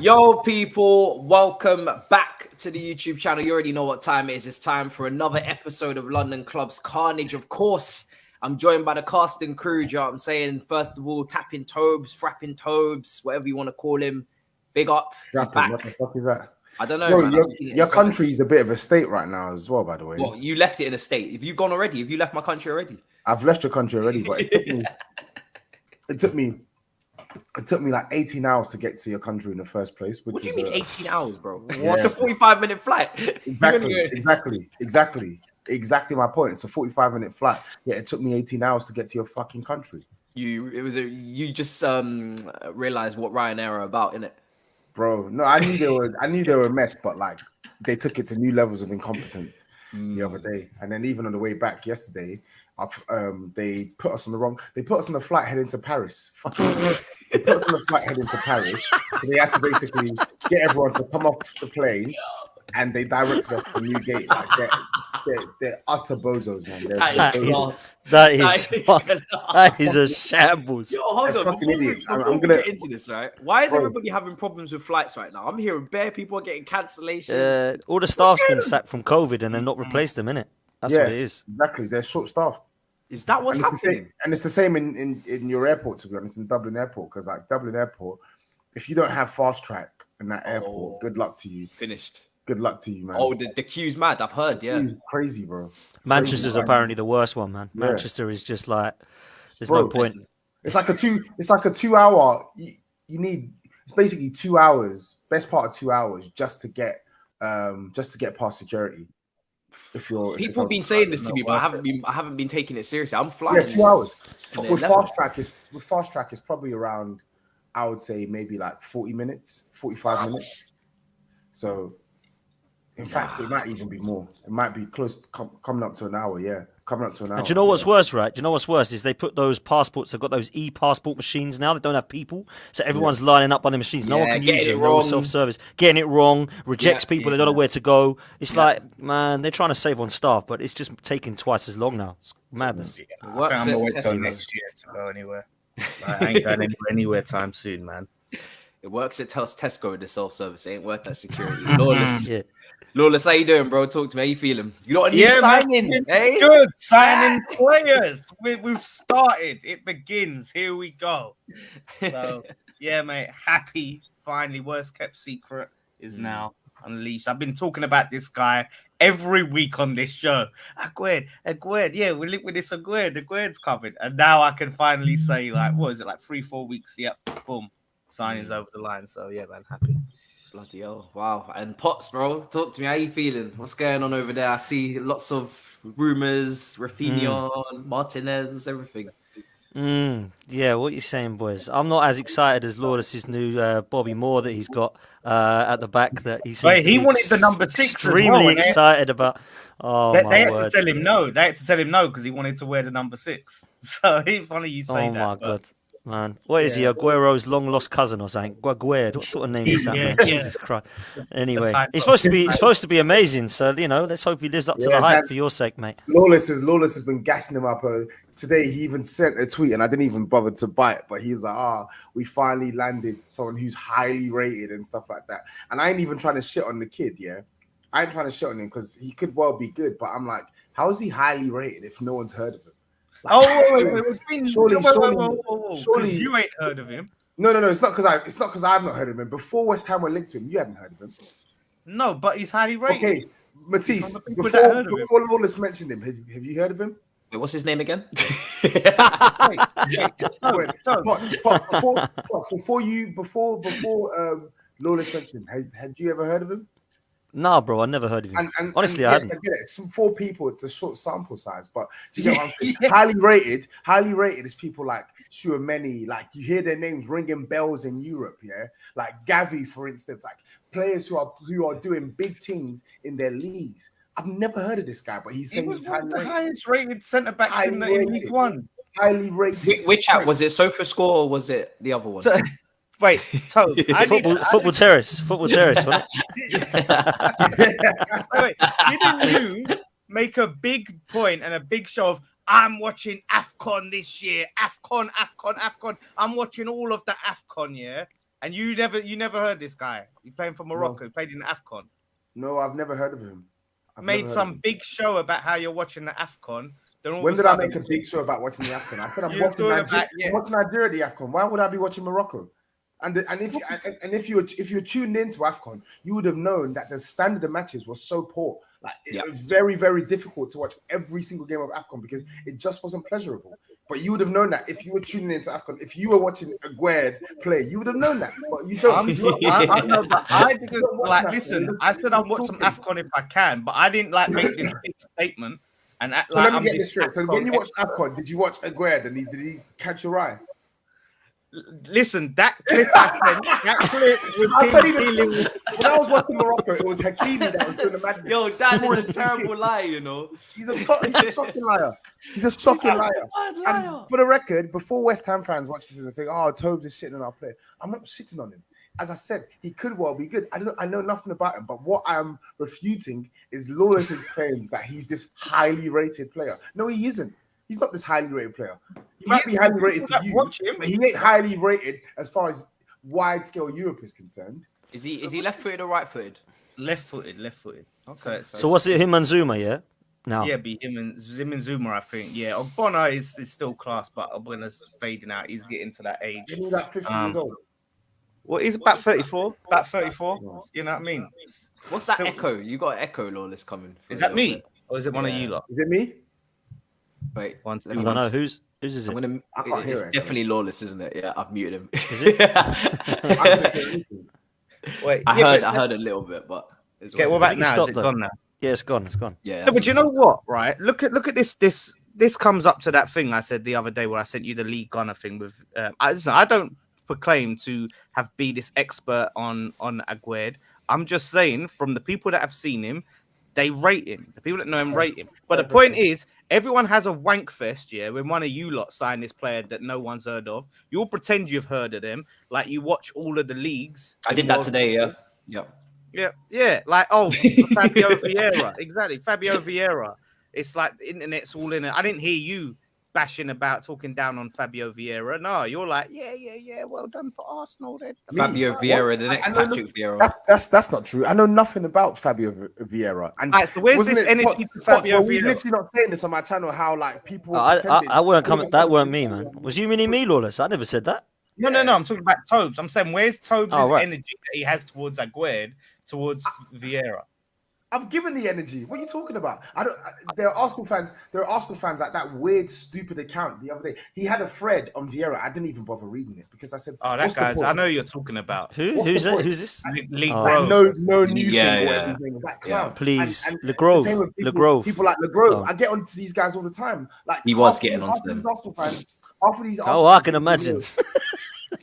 Yo, people, welcome back to the YouTube channel. You already know what time it is. It's time for another episode of London Club's Carnage. Of course, I'm joined by the casting crew. You know what I'm saying? First of all, TapinTobs, FrappinTobs, whatever you want to call him. Big up. He's back. What the fuck is that? I don't know, Bro, man. your country's a bit of a state right now as well, by the way. Well, you left it in a state. Have you gone already? Have you left my country already? I've left your country already, but it took me like 18 hours to get to your country in the first place. What do you mean 18 hours, bro? Yeah. What's a 45-minute flight? Exactly my point. It's a 45-minute flight. Yeah, it took me 18 hours to get to your fucking country. You just realized what Ryanair are about, innit? Bro, no, I knew they were a mess, but like they took it to new levels of incompetence the other day. And then even on the way back yesterday, they put us on the flight heading to Paris. They put us on the flight heading to Paris. So they had to basically get everyone to come off the plane, and they directed us to Newgate. Like they're utter bozos, man. That is a shambles. Yo, hold on. Fucking idiots. I'm gonna get into this, right? Why is everybody having problems with flights right now? I'm hearing bare people are getting cancellations. All the staff's been sacked from COVID, and they've not replaced them, innit? That's what it is. Exactly. They're short-staffed. Is that what's happening? And it's the same in your airport, to be honest, in Dublin Airport, because like Dublin Airport, if you don't have fast track in that airport, good luck to you. Finished. Good luck to you, man. Oh, the queue's mad. I've heard, yeah. Queue's crazy, bro. Manchester's apparently the worst one, man. Yeah. Manchester is just like there's no point. It's like a 2 hour. You need it's basically 2 hours, best part of 2 hours, just to get past security. People have been saying this to me, but I haven't been taking it seriously. I'm flying. Yeah, 2 hours. With fast track is probably around, I would say maybe like 40 minutes, 45 minutes. So in fact, it might even be more. It might be close to coming up to an hour. Yeah, coming up to an hour. And do you know what's worse, right? Do you know what's worse is they put those passports. They've got those e-passport machines now. They don't have people, so everyone's lining up on the machines. No one can use them. No self-service. Getting it wrong, rejects people. They don't know where to go. It's like, man, they're trying to save on staff, but it's just taking twice as long now. It's madness. I'm gonna wait till next year to go anywhere. I ain't going anywhere time soon, man. It works at Tesco, the self-service. It ain't work at security. Lawless, how you doing, bro? Talk to me. How you feeling? You got a new signing, eh? Good. Signing players. We've started. It begins. Here we go. So, yeah, mate. Happy. Finally, worst kept secret is now unleashed. I've been talking about this guy every week on this show. Aguerd. Yeah, we linked with this Aguerd. Aguerd's covered. And now I can finally say, like, what is it, like 3-4 weeks? Yep. Boom. Signings over the line. So, yeah, man. Happy. Bloody hell. Wow. And Potts, bro, talk to me. How you feeling? What's going on over there? I see lots of rumours, Raphinha, Martinez, everything. Yeah, what you saying, boys? I'm not as excited as Lawless's new Bobby Moore that he's got at the back. That he wanted the number 6. Extremely excited about. Oh, they had to tell him no. They had to tell him no because he wanted to wear the number 6. So it's funny you say that. Oh my god. Man, what is he? Aguero's long lost cousin or something? Aguerd. What sort of name is that? Man? Jesus Christ. Anyway, it's supposed to be amazing. So let's hope he lives up to the hype for your sake, mate. Lawless has been gassing him up. Today he even sent a tweet, and I didn't even bother to bite. But he was like, we finally landed someone who's highly rated and stuff like that. And I ain't even trying to shit on the kid. Yeah, I ain't trying to shit on him because he could well be good. But I'm like, how is he highly rated if no one's heard of him? Wait. Surely you ain't heard of him. No. It's not because I've not heard of him. Before West Ham were linked to him, you hadn't heard of him. No, but he's highly rated. Okay, Matisse. Before Lawless mentioned him, have you heard of him? Wait, what's his name again? Before Lawless mentioned him, had you ever heard of him? No, bro, I never heard of him. Honestly, I hadn't. I get it. It's 4 people. It's a short sample size, but do you get what I'm saying? Highly rated is people like Chouameni. Like you hear their names ringing bells in Europe. Yeah, like Gavi, for instance. Like players who are doing big things in their leagues. I've never heard of this guy, but he was one of the highest rated centre backs in League One. Highly rated. Which app was it? SofaScore or was it the other one? Wait, Toad. Football Terrace. Wasn't it? Wait, didn't you make a big point and a big show of I'm watching AFCON this year. AFCON. I'm watching all of the AFCON, yeah? And you never heard this guy. He's playing for Morocco. He played in the AFCON. No, I've never heard of him. Made some big show about how you're watching the AFCON. When did I make a big show about watching the AFCON? I said I'm watching Nigeria. I'm watching Nigeria the AFCON. Why would I be watching Morocco? And if you're tuned into AFCON, you would have known that the standard of matches was so poor. Like it was very, very difficult to watch every single game of AFCON because it just wasn't pleasurable. But you would have known that if you were tuning into AFCON, if you were watching Aguerd play, you would have known that. But you don't. I know, but I didn't like. Listen, I said I'll watch some AFCON if I can, but I didn't like make this big statement. And so let me get this straight. So when you watched AFCON, did you watch Aguerd and did he catch your eye? Listen, that clip I sent, that clip was when I was watching Morocco, it was Hakimi that was doing the madness. Yo, that is a terrible lie, you know. He's a shocking liar. He's a shocking liar. And for the record, before West Ham fans watch this and think, oh, Tobs is shitting on our player, I'm not shitting on him. As I said, he could well be good. I know nothing about him, but what I'm refuting is Lawless's claim that he's this highly rated player. No, he isn't. He's not this highly rated player. He might be highly rated to you, but he ain't highly rated as far as wide scale Europe is concerned. Is he left footed or right footed? Left footed. Okay. So what's it? Him and Zuma, yeah. Now, yeah, be him and Zuma. I think. Yeah, Ogbonna is still class, but Ogbona's fading out. He's getting to that age. He's like 50 years old. Well, he's about 34. About 34. You know what I mean? What's that echo? You got an echo, Lawless, coming. Is that me? Or is it one of you lot? Is it me? Wait, I don't know. Who's is it? It's definitely Lawless, isn't it? Yeah, I've muted him. Is it? Wait, I heard a little bit, but okay. What about now? Is it gone now? Yeah, it's gone. It's gone. Yeah. No, but you know what? Right? Look at this. This comes up to that thing I said the other day where I sent you the League Gunner thing with. I don't proclaim to be this expert on Aguerd. I'm just saying from the people that have seen him, they rate him. The people that know him rate him. But the point is, everyone has a wank fest, yeah, when one of you lot sign this player that no one's heard of. You all pretend you've heard of them, like you watch all of the leagues. I did that today, yeah. Yeah. Like, oh, Fabio Vieira. Exactly, Fabio Vieira. It's like the internet's all in it. I didn't hear you bashing about talking down on Fabio Vieira. No, you're like, yeah, well done for Arsenal. Fabio Vieira, the next Patrick Vieira. That's not true. I know nothing about Fabio Vieira. And so where's this energy to Fabio Vieira? We're literally not saying this on my channel, how like people... I weren't coming, that weren't me, man. Was you meaning me, Lawless? I never said that. No, I'm talking about Tobs. I'm saying, where's Tobs' energy that he has towards Aguerd, towards Vieira? I've given the energy. What are you talking about? There are Arsenal fans. Like that weird, stupid account the other day. He had a thread on Vieira. I didn't even bother reading it because I said, "Oh, that guy's." I know you're talking about. Who's this? League no new thing. That clown. Please, and Legrove. People like Legrove. I get onto these guys all the time. Like he was getting onto them. Arsenal fans. Half of these. I can imagine.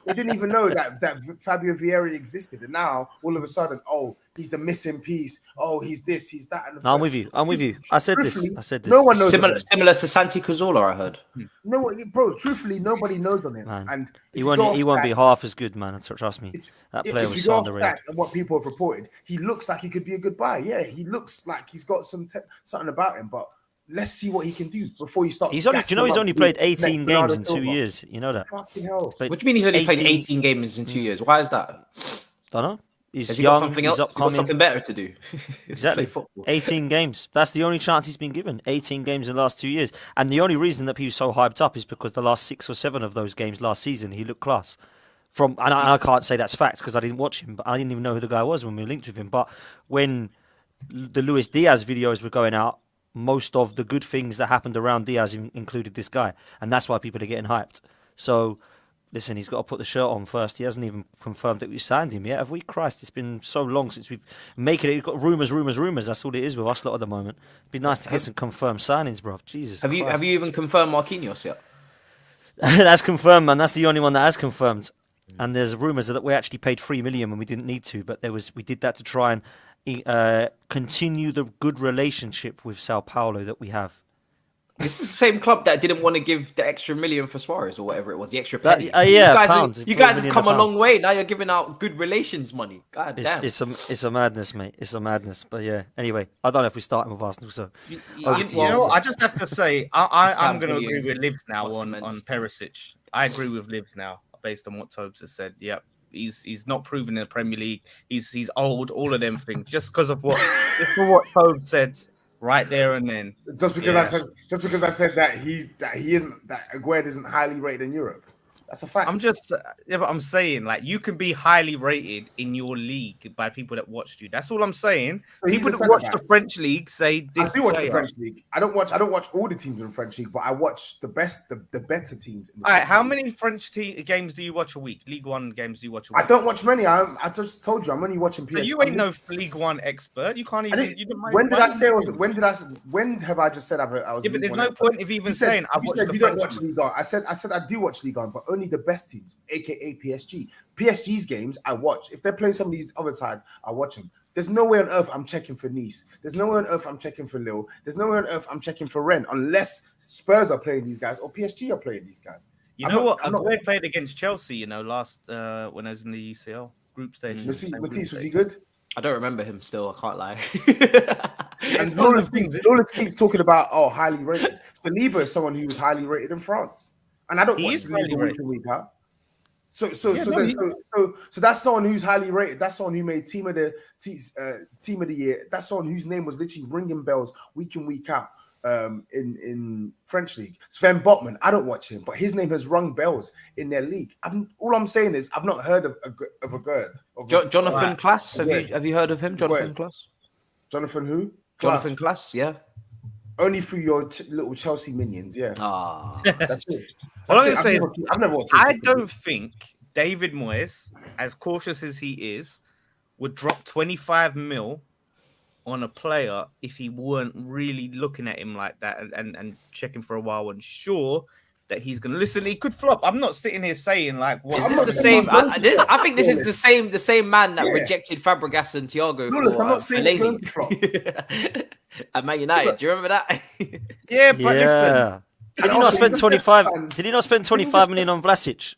They didn't even know that Fabio Vieira existed, and now all of a sudden, oh, he's the missing piece. Oh, he's this, he's that. And I'm with you. I said this. No one knows. Similar to Santi Cazorla, I heard. No, bro. Truthfully, nobody knows on him, man. And he won't be half as good, man. Trust me. That player was so underrated. And what people have reported, he looks like he could be a good buy. Yeah, he looks like he's got something about him, but. Let's see what he can do before you start. He's only played 18 games in 2 years. You know that. Fucking hell. What do you mean he's only played 18 games in 2 years? Why is that? Don't know. He's young. Got something else? He's got something better to do. Exactly. 18 games. That's the only chance he's been given. 18 games in the last 2 years. And the only reason that he was so hyped up is because the last 6 or 7 of those games last season, he looked class. And I can't say that's fact because I didn't watch him, but I didn't even know who the guy was when we linked with him. But when the Luis Diaz videos were going out, most of the good things that happened around Diaz included this guy, and that's why people are getting hyped. So, listen, he's got to put the shirt on first. He hasn't even confirmed that we signed him yet, have we? Christ, it's been so long since we've made it. We've got rumours. That's all it is with us lot at the moment. It'd be nice to get some confirmed signings, bro. Jesus. Have you even confirmed Marquinhos yet? That's confirmed, man. That's the only one that has confirmed. And there's rumours that we actually paid 3 million when we didn't need to, but we did that to try and continue the good relationship with Sao Paulo that we have. This is the same club that didn't want to give the extra million for Suarez or whatever it was, the extra penny. You guys have come a long way. Now you're giving out good relations money. God damn. It's a madness, mate. It's a madness. But yeah, anyway, I don't know if we start with Arsenal. So, I just have to say, I'm going to agree with Livs now on Perisic. I agree with Livs now based on what Tobes has said. Yep. He's not proven in the Premier League. He's old. All of them things. Just because of what Tobs said right there and then. Just because I said that Aguerd isn't highly rated in Europe. That's a fact. But I'm saying, like, you can be highly rated in your league by people that watched you. That's all I'm saying. But people that watch the French league say this. I do watch the French league. I don't watch all the teams in the French league, but I watch the better teams. All right, how many French games do you watch a week? League One games do you watch a week? I don't watch many. I just told you I'm only watching PS. So you ain't no League One expert. You can't even. When have I just said I was? Yeah, but there's no point of even saying I watch the French League. I said I do watch League 1, but only the best teams, aka PSG. PSG's games I watch. If they're playing some of these other sides, I watch them. There's no way on earth I'm checking for Nice. There's no way on earth I'm checking for Lille. There's no way on earth I'm checking for Rennes, unless Spurs are playing these guys or PSG are playing these guys. Aguerd played against Chelsea, last when I was in the UCL group stage. Matisse, was he good? I don't remember him still. I can't lie. And Lawless keeps talking about highly rated. Saliba is someone who was highly rated in France. And I don't watch Saliba week in, week out. So that's someone who's highly rated. That's someone who made team of the year. That's someone whose name was literally ringing bells week in, week out in French league. Sven Botman, I don't watch him, but his name has rung bells in their league. All I'm saying is I've not heard of Aguerd. Jonathan Klaas, have you heard of him? Jonathan Klaas? Jonathan who? Jonathan Klaas, yeah. Only through your little Chelsea minions, yeah. That's it. I've never watched. I don't think David Moyes, as cautious as he is, would drop 25 mil on a player if he weren't really looking at him like that and checking for a while and sure that he's going to listen. He could flop. I'm not sitting here saying like, well, is this the same? I think this is the same man that rejected Fabregas and Thiago. I'm not saying he's going to flop. At Man United, do you remember that? Yeah, but listen. Did he not spend 25? Did he not spend 25 million on Vlasic?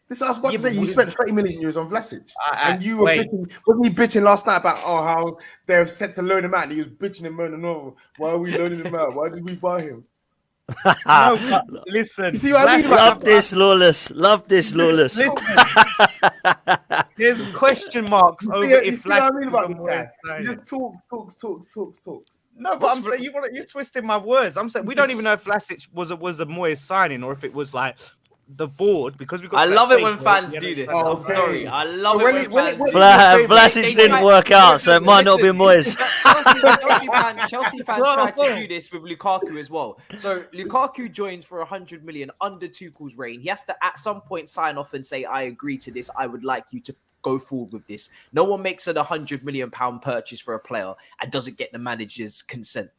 This I was about to say. You spent 30 million euros on Vlasic, and you were bitching last night about how they're set to loan him out. And he was bitching and moaning over. Why are we loaning him out? Why did we buy him? No, listen. You see what I mean? Love this, Lawless. Listen, there's question marks over if what I mean about this guy? You just talks. No, but I'm saying you're twisting my words. I'm saying we don't even know if Vlasic was a Moyes signing or if it was like the board because we got. I love it when fans do this. I'm sorry. I love it when fans. Vlasic didn't work out, so it might not be Moyes. Chelsea fans tried to do this with Lukaku as well. So Lukaku joins for 100 million under Tuchel's reign. He has to at some point sign off and say, "I agree to this. I would like you to go forward with this." No one makes an 100 million pound purchase for a player and doesn't get the manager's consent.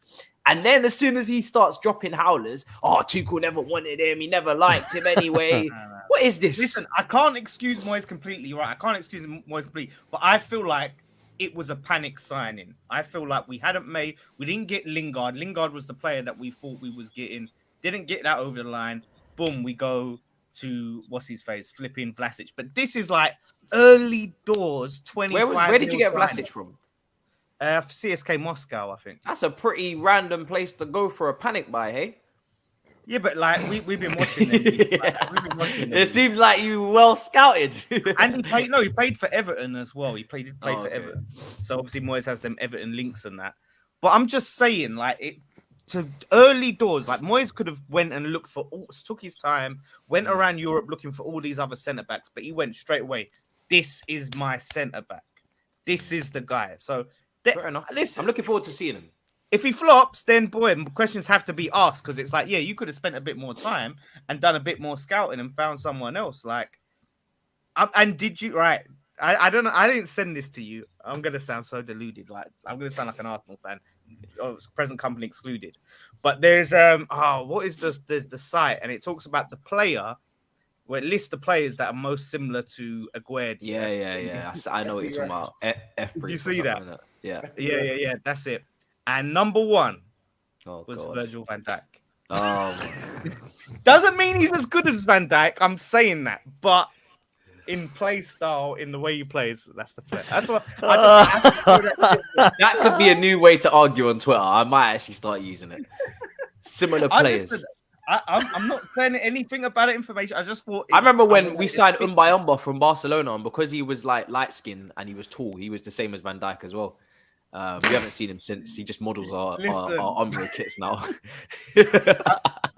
And then as soon as he starts dropping howlers, Tuchel never wanted him. He never liked him anyway. What is this? Listen, I can't excuse Moyes completely, right? I can't excuse Moyes completely. But I feel like it was a panic signing. I feel like we didn't get Lingard. Lingard was the player that we thought we was getting. Didn't get that over the line. Boom, we go to, what's his face? Flipping Vlasic. But this is like early doors, 25. Where did you get Vlasic from? CSK Moscow, I think. That's a pretty random place to go for a panic buy, hey? Yeah, but like we've been watching them. It seems like you well scouted. And he played for Everton as well. He played for Everton. So obviously Moyes has them Everton links and that. But I'm just saying, like to early doors, like Moyes could have went and looked for took his time, went around Europe looking for all these other centre backs, but he went straight away. This is my centre back. This is the guy. So fair enough. Listen, I'm looking forward to seeing him. If he flops, then questions have to be asked because it's like, yeah, you could have spent a bit more time and done a bit more scouting and found someone else. Like, and did you right? I don't know. I didn't send this to you. I'm gonna sound so deluded. Like I'm gonna sound like an Arsenal fan. Present company excluded. But there's what is this? There's the site and it talks about the player. Where it lists the players that are most similar to Aguerd. Yeah. I know what you're talking about. Did you see that? Like that? Yeah. That's it. And number one was Virgil van Dijk. Doesn't mean he's as good as Van Dijk. I'm saying that, but in play style, in the way he plays, that's the player. That's what. That could be a new way to argue on Twitter. I might actually start using it. Similar players. I'm not saying anything about the information. I just thought. I remember when we signed Umbayomba from Barcelona, and because he was like light skinned and he was tall, he was the same as Van Dijk as well. We haven't seen him since. He just models our ombre kits now.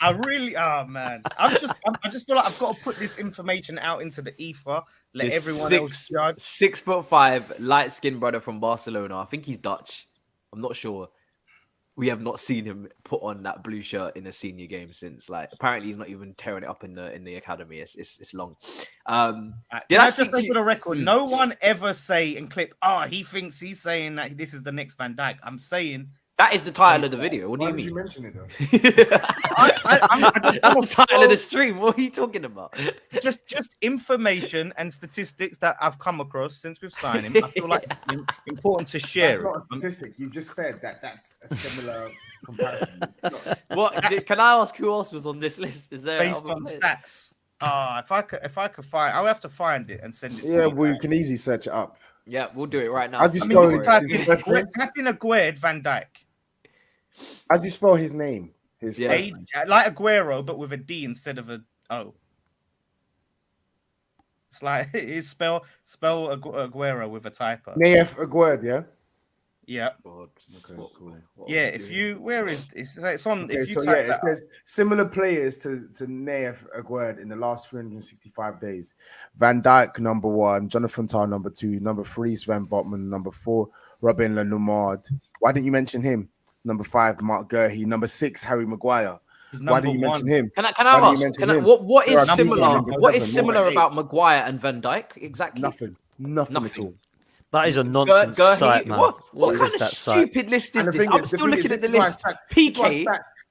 I really, man, I just feel like I've got to put this information out into the ether. Let everyone else judge. 6'5", light skinned brother from Barcelona. I think he's Dutch. I'm not sure. We have not seen him put on that blue shirt in a senior game since. Like, apparently, he's not even tearing it up in the academy. It's long. Did I just say for the record? No one ever say and clip. He thinks he's saying that this is the next Van Dijk. I'm saying that is the title of the video. What do you mean? You mention it though? That's the title of the stream. What are you talking about? Just information and statistics that I've come across since we've signed him. I feel like it's important to share. That's not a statistic. You just said that's a similar comparison. What? Can I ask who else was on this list? Is there based on stats? If I could find, I'll have to find it and send it. Yeah, we can easily search it up. Yeah, we'll do it right now. I'll just go type in Aguerd Van Dijk. How do you spell his name? Like Aguero, but with a D instead of a O. It's like it's spell Aguero with a typo. Naif Aguerd, yeah. Yeah. God, okay, cool. Yeah. Where is it's on? Okay, if you it says similar players to Naif Aguerd in the last 365 days. Van Dijk number 1, Jonathan Tah number 2, number 3 Sven Botman, number 4 Robin Lenormand. Why didn't you mention him? Number 5 Mark Gurhey, number 6 Harry Maguire. Why didn't you mention him? Can I ask? What is similar? What is similar about Maguire and Van Dijk exactly? Nothing at all. That is a nonsense site, man. What kind of stupid list is this? I'm still looking at the list. PK.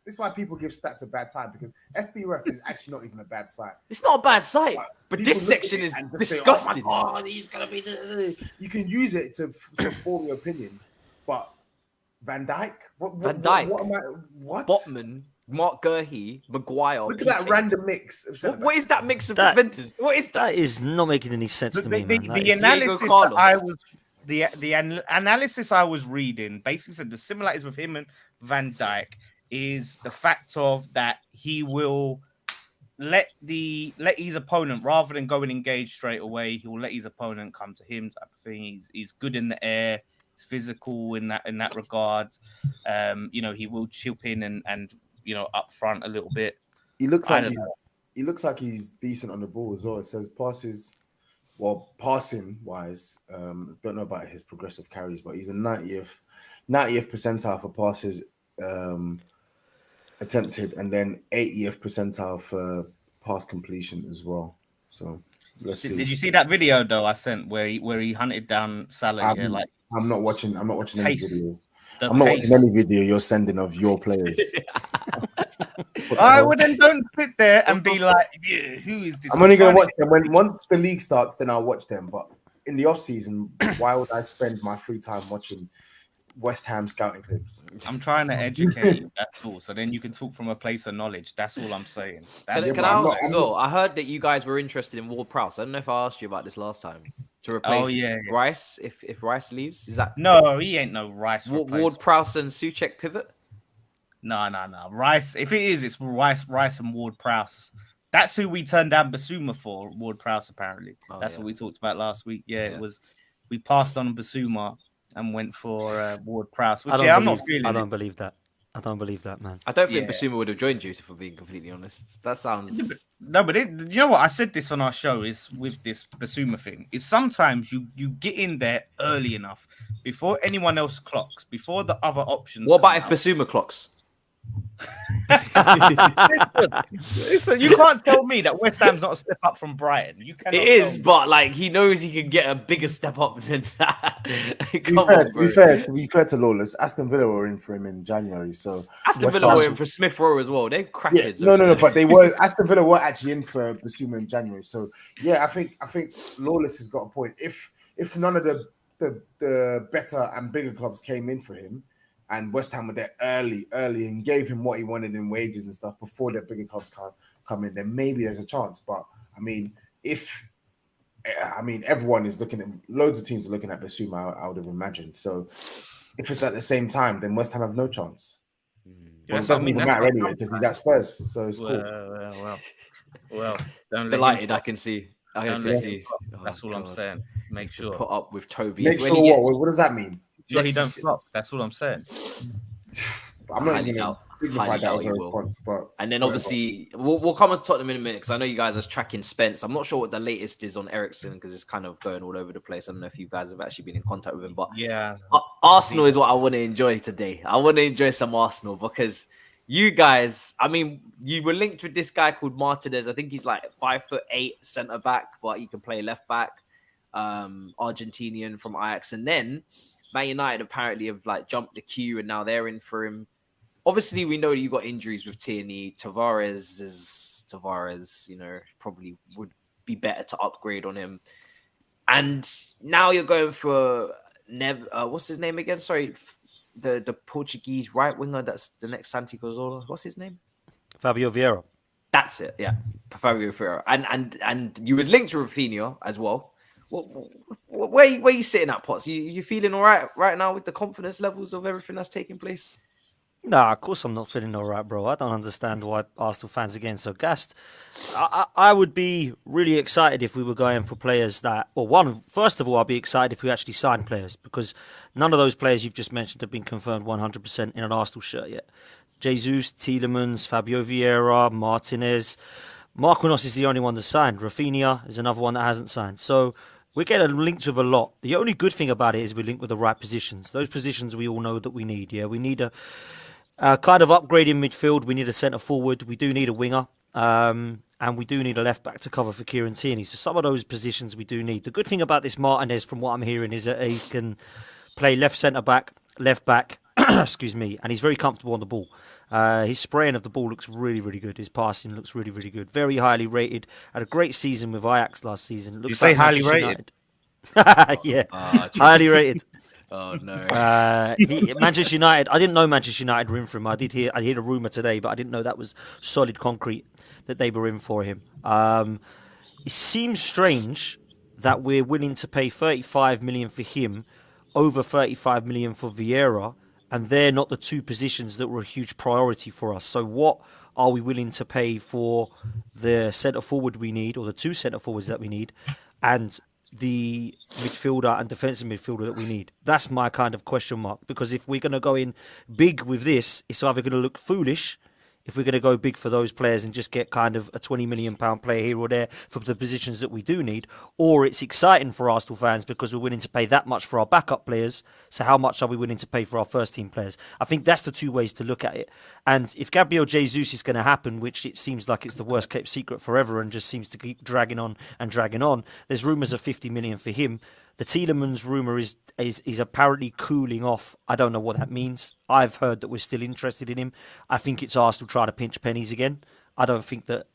This is why people give stats a bad time, because FBref is actually not even a bad site. It's not a bad site, but this section is disgusting. He's gonna be you can use it to form your opinion, but Van Dijk? Van Dijk. What? Botman, Mark Gurhey, Maguire. Look at that random mix. What is that mix of defenders? What is that? That is not making any sense to me, man. The analysis I was reading basically said the similarities with him and Van Dijk is the fact of that he will let his opponent, rather than go and engage straight away, he will let his opponent come to him type of thing. He's good in the air. Physical in that regard. He will chip in and up front a little bit. He looks like he's decent on the ball as well. It says passing wise, don't know about his progressive carries, but he's a 90th percentile for passes attempted, and then 80th percentile for pass completion as well. So let's see. Did you see that video though I sent where he hunted down Salah? I'm not watching any video. I'm not watching any video you're sending of your players. I wouldn't. Don't sit there and be like, yeah, who is this? I'm only going to watch them once the league starts. Then I'll watch them. But in the off season, why would I spend my free time watching West Ham scouting clips? I'm trying to educate you. That's all. So then you can talk from a place of knowledge. That's all I'm saying. Can I ask as well? I heard that you guys were interested in Ward-Prowse. I don't know if I asked you about this last time. To replace Rice if Rice leaves, is that no? He ain't no Rice. Ward-Prowse and Souček pivot. No. Rice. If it is, it's Rice and Ward-Prowse. That's who we turned down Basuma for. Ward-Prowse apparently. That's what we talked about last week. Yeah, it was. We passed on Basuma and went for Ward-Prowse. Which I'm not feeling. I don't believe that. I don't believe that, man. I don't think Basuma would have joined you, for being completely honest. That sounds... No, but you know what? I said this on our show is with this Basuma thing. Is sometimes you get in there early enough before anyone else clocks, before the other options. What about if Basuma clocks? Listen, you can't tell me that West Ham's not a step up from Brighton. You cannot. It is, but like he knows he can get a bigger step up than that. To be fair to Lawless, Aston Villa were in for him in January. So Aston Villa were in for Smith Rowe as well. They're crackheads. Yeah, no, but they were Aston Villa were actually in for Basuma in January. So yeah, I think Lawless has got a point. If none of the better and bigger clubs came in for him, and West Ham were there early and gave him what he wanted in wages and stuff before the bigger clubs come in, then maybe there's a chance. But everyone is looking at, loads of teams are looking at Basuma, I would have imagined. So if it's at the same time, then West Ham have no chance. Well, it doesn't even matter anyway because he's at Spurs, so it's cool. Well, don't delighted. I can see. That's all I'm saying. Make sure put up with Toby. Make sure what? What does that mean? Sure he don't flop. That's all I'm saying. I'm not even going to signify that over a response, but and then obviously we'll come on Tottenham in a minute because I know you guys are tracking Spence. I'm not sure what the latest is on Eriksen because it's kind of going all over the place. I don't know if you guys have actually been in contact with him, but yeah, Arsenal is what I want to enjoy today. I want to enjoy some Arsenal because you guys, I mean, you were linked with this guy called Martinez. I think he's like 5'8" centre back, but he can play left back. Argentinian from Ajax, and then Man United apparently have like jumped the queue and now they're in for him. Obviously, we know that you got injuries with Tierney. Tavares, you know, probably would be better to upgrade on him. And now you're going for what's his name again? Sorry, the Portuguese right winger. That's the next Santi Cazorla. What's his name? Fabio Vieira. That's it. Yeah, Fabio Vieira. And you was linked to Raphinha as well. Where you sitting at, Potts? You feeling all right now with the confidence levels of everything that's taking place? Nah, of course I'm not feeling all right, bro. I don't understand why Arsenal fans are getting so gassed. I would be really excited if we were going for players that... Well, first of all, I'd be excited if we actually signed players because none of those players you've just mentioned have been confirmed 100% in an Arsenal shirt yet. Jesus, Tielemans, Fabio Vieira, Martinez. Marquinhos is the only one that's signed. Raphinha is another one that hasn't signed. So we're getting linked with a lot. The only good thing about it is we're linked with the right positions. Those positions we all know that we need. Yeah, we need a kind of upgrade in midfield. We need a centre forward. We do need a winger. And we do need a left back to cover for Kieran Tierney. So some of those positions we do need. The good thing about this Martinez, from what I'm hearing, is that he can play left centre back, left back, excuse me, and he's very comfortable on the ball. His spraying of the ball looks really, really good. His passing looks really, really good. Very highly rated. Had a great season with Ajax last season. Looks you say like highly rated? Yeah, highly rated. Oh no! Manchester United. I didn't know Manchester United were in for him. I heard a rumor today, but I didn't know that was solid concrete that they were in for him. It seems strange that we're willing to pay 35 million for him, over 35 million for Vieira, and they're not the two positions that were a huge priority for us. So what are we willing to pay for the centre forward we need, or the two centre forwards that we need, and the midfielder and defensive midfielder that we need? That's my kind of question mark, because if we're going to go in big with this, it's either going to look foolish if we're going to go big for those players and just get kind of a £20 million player here or there for the positions that we do need, or it's exciting for Arsenal fans because we're willing to pay that much for our backup players. So how much are we willing to pay for our first team players? I think that's the two ways to look at it. And if Gabriel Jesus is going to happen, which it seems like it's the worst kept secret forever and just seems to keep dragging on, there's rumours of 50 million for him. The Tielemans rumour is apparently cooling off. I don't know what that means. I've heard that we're still interested in him. I think it's Arsenal trying to pinch pennies again. I don't think that,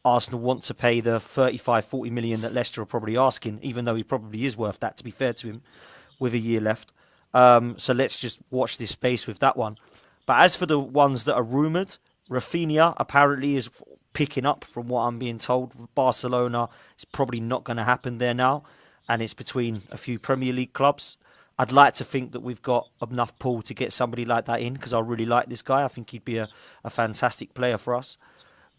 Arsenal want to pay the 35-40 million that Leicester are probably asking, even though he probably is worth that, to be fair to him, with a year left. So let's just watch this space with that one. But as for the ones that are rumoured, Raphinha apparently is picking up from what I'm being told. Barcelona is probably not going to happen there now. And it's between a few Premier League clubs. I'd like to think that we've got enough pull to get somebody like that in, because I really like this guy. I think he'd be a fantastic player for us.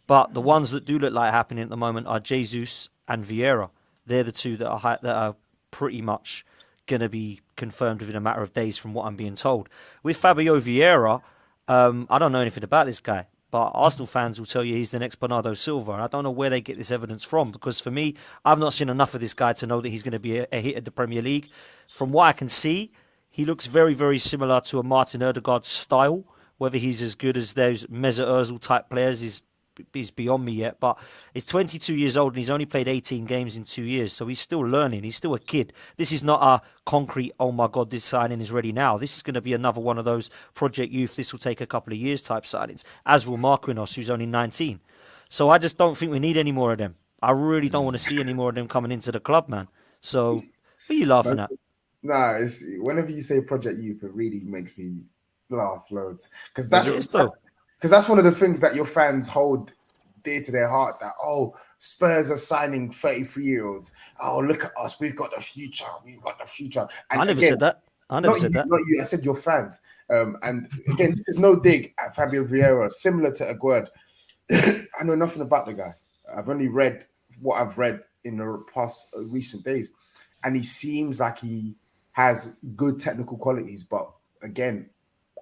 But the ones that do look like happening at the moment are Jesus and Vieira. They're the two that are pretty much going to be confirmed within a matter of days from what I'm being told. With Fabio Vieira, I don't know anything about this guy. But Arsenal fans will tell you he's the next Bernardo Silva. And I don't know where they get this evidence from, because for me, I've not seen enough of this guy to know that he's going to be a hit at the Premier League. From what I can see, he looks very, very similar to a Martin Ødegaard style. Whether he's as good as those Mesut Ozil type players is beyond me yet. But he's 22 years old and he's only played 18 games in 2 years. So he's still learning. He's still a kid. This is not a concrete, oh my God, this signing is ready now. This is going to be another one of those Project Youth, this will take a couple of years type signings, as will Marquinhos, who's only 19. So I just don't think we need any more of them. I really don't want to see any more of them coming into the club, man. So what are you laughing at? Nah, it's whenever you say Project Youth, it really makes me laugh loads. Because that's one of the things that your fans hold dear to their heart, that, oh, Spurs are signing 33-year-olds. Oh, look at us. We've got the future. And I never said that. I never said that. Not you. I said your fans. And again, this is no dig at Fabio Vieira. Similar to Aguerd, I know nothing about the guy. I've only read what I've read in the past recent days, and he seems like he has good technical qualities. But again,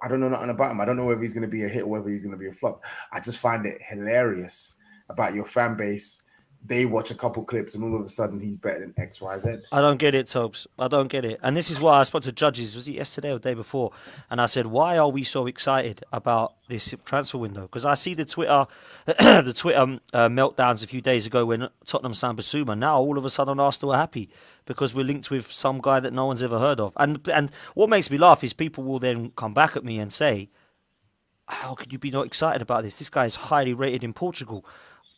I don't know nothing about him. I don't know whether he's going to be a hit or whether he's going to be a flop. I just find it hilarious about your fan base. They watch a couple clips and all of a sudden he's better than X, Y, Z. I don't get it, Tobs. I don't get it. And this is why I spoke to judges, was it yesterday or the day before? And I said, why are we so excited about this transfer window? Because I see the Twitter meltdowns a few days ago when Tottenham signed Basuma. Now all of a sudden Arsenal are happy because we're linked with some guy that no one's ever heard of. And what makes me laugh is people will then come back at me and say, how could you be not excited about this? This guy is highly rated in Portugal.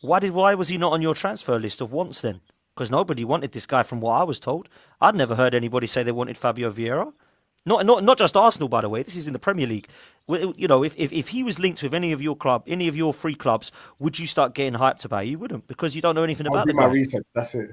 Why was he not on your transfer list of wants then? Because nobody wanted this guy from what I was told. I'd never heard anybody say they wanted Fabio Vieira. Not just Arsenal, by the way. This is in the Premier League. You know, if he was linked with any of your free clubs, would you start getting hyped about it? You wouldn't, because you don't know anything about the guy. I'll do my research. That's it.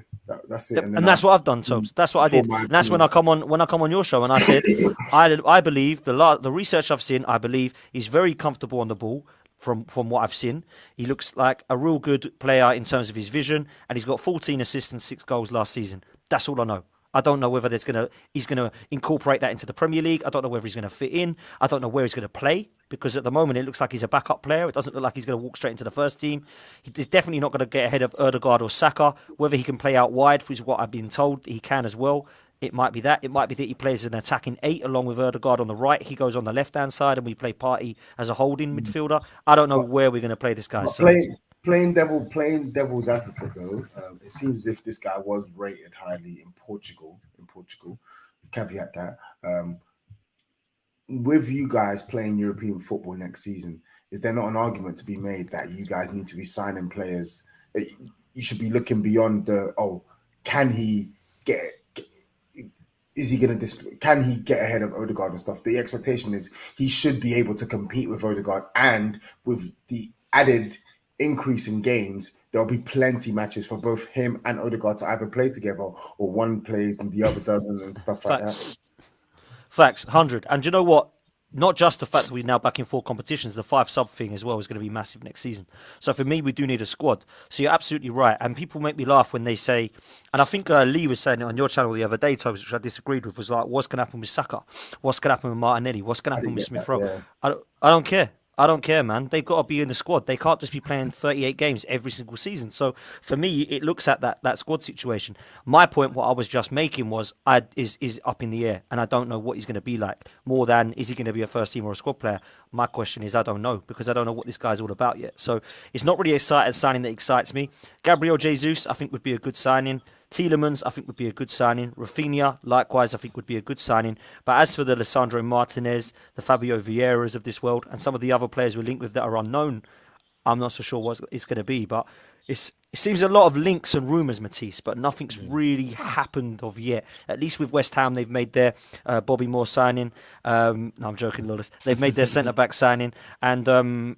That's it. Yep. And that's what I've done, Tobs. That's what I did. And that's when I come on your show and I said, I believe the research I've seen, I believe he's very comfortable on the ball. From what I've seen, he looks like a real good player in terms of his vision, and he's got 14 assists and 6 goals last season. That's all I know. I don't know whether he's going to incorporate that into the Premier League. I don't know whether he's going to fit in. I don't know where he's going to play, because at the moment it looks like he's a backup player. It doesn't look like he's going to walk straight into the first team. He's definitely not going to get ahead of Ødegaard or Saka. Whether he can play out wide, which is what I've been told he can as well. It might be that. It might be that he plays an attacking 8 along with Ødegaard on the right. He goes on the left-hand side and we play Partey as a holding midfielder. I don't know where we're going to play this guy. Playing devil's advocate, though, it seems as if this guy was rated highly in Portugal. Caveat that. With you guys playing European football next season, is there not an argument to be made that you guys need to be signing players? You should be looking beyond can he get... Can he get ahead of Ødegaard and stuff? The expectation is he should be able to compete with Ødegaard, and with the added increase in games, there'll be plenty matches for both him and Ødegaard to either play together or one plays and the other doesn't and stuff like that. Facts, 100. And do you know what? Not just the fact that we're now back in 4 competitions, the 5 sub thing as well is going to be massive next season. So for me, we do need a squad. So you're absolutely right. And people make me laugh when they say, and I think Lee was saying it on your channel the other day, Tobs, which I disagreed with, was like, what's going to happen with Saka? What's going to happen with Martinelli? What's going to happen with Smith Rowe? Yeah. I don't care. I don't care, man. They've got to be in the squad. They can't just be playing 38 games every single season. So for me, it looks at that squad situation. My point, what I was just making was, is up in the air, and I don't know what he's going to be like. More than, is he going to be a first team or a squad player? My question is, I don't know, because I don't know what this guy's all about yet. So it's not really a signing that excites me. Gabriel Jesus, I think, would be a good signing. Tielemans, I think, would be a good signing. Raphinha, likewise, I think, would be a good signing. But as for the Lisandro Martinez, the Fabio Vieiras of this world, and some of the other players we're linked with that are unknown, I'm not so sure what it's going to be. But it seems a lot of links and rumours, Matisse, but nothing's really happened of yet. At least with West Ham, they've made their Bobby Moore signing. No, I'm joking, Lawless. They've made their centre-back signing, and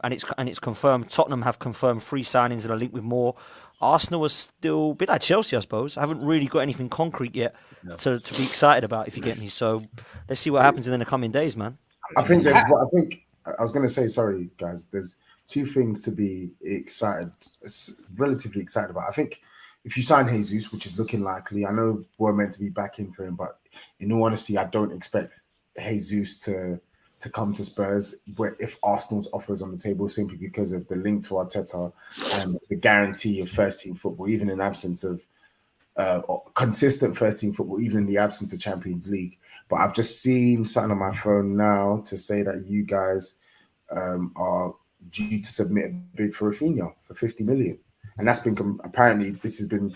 it's confirmed. Tottenham have confirmed 3 signings and are linked with Moore. Arsenal is still a bit like Chelsea, I suppose. I haven't really got anything concrete yet to be excited about, if you get me. So let's see what happens in the coming days, man. I was going to say, sorry, guys, there's 2 things to be relatively excited about. I think if you sign Jesus, which is looking likely, I know we're meant to be back in for him, but in all honesty, I don't expect Jesus to come to Spurs if Arsenal's offer is on the table, simply because of the link to Arteta and the guarantee of first-team football, even in absence of consistent first-team football, even in the absence of Champions League. But I've just seen something on my phone now to say that you guys are due to submit a bid for Raphinha for 50 million. And that's been, apparently, this has been,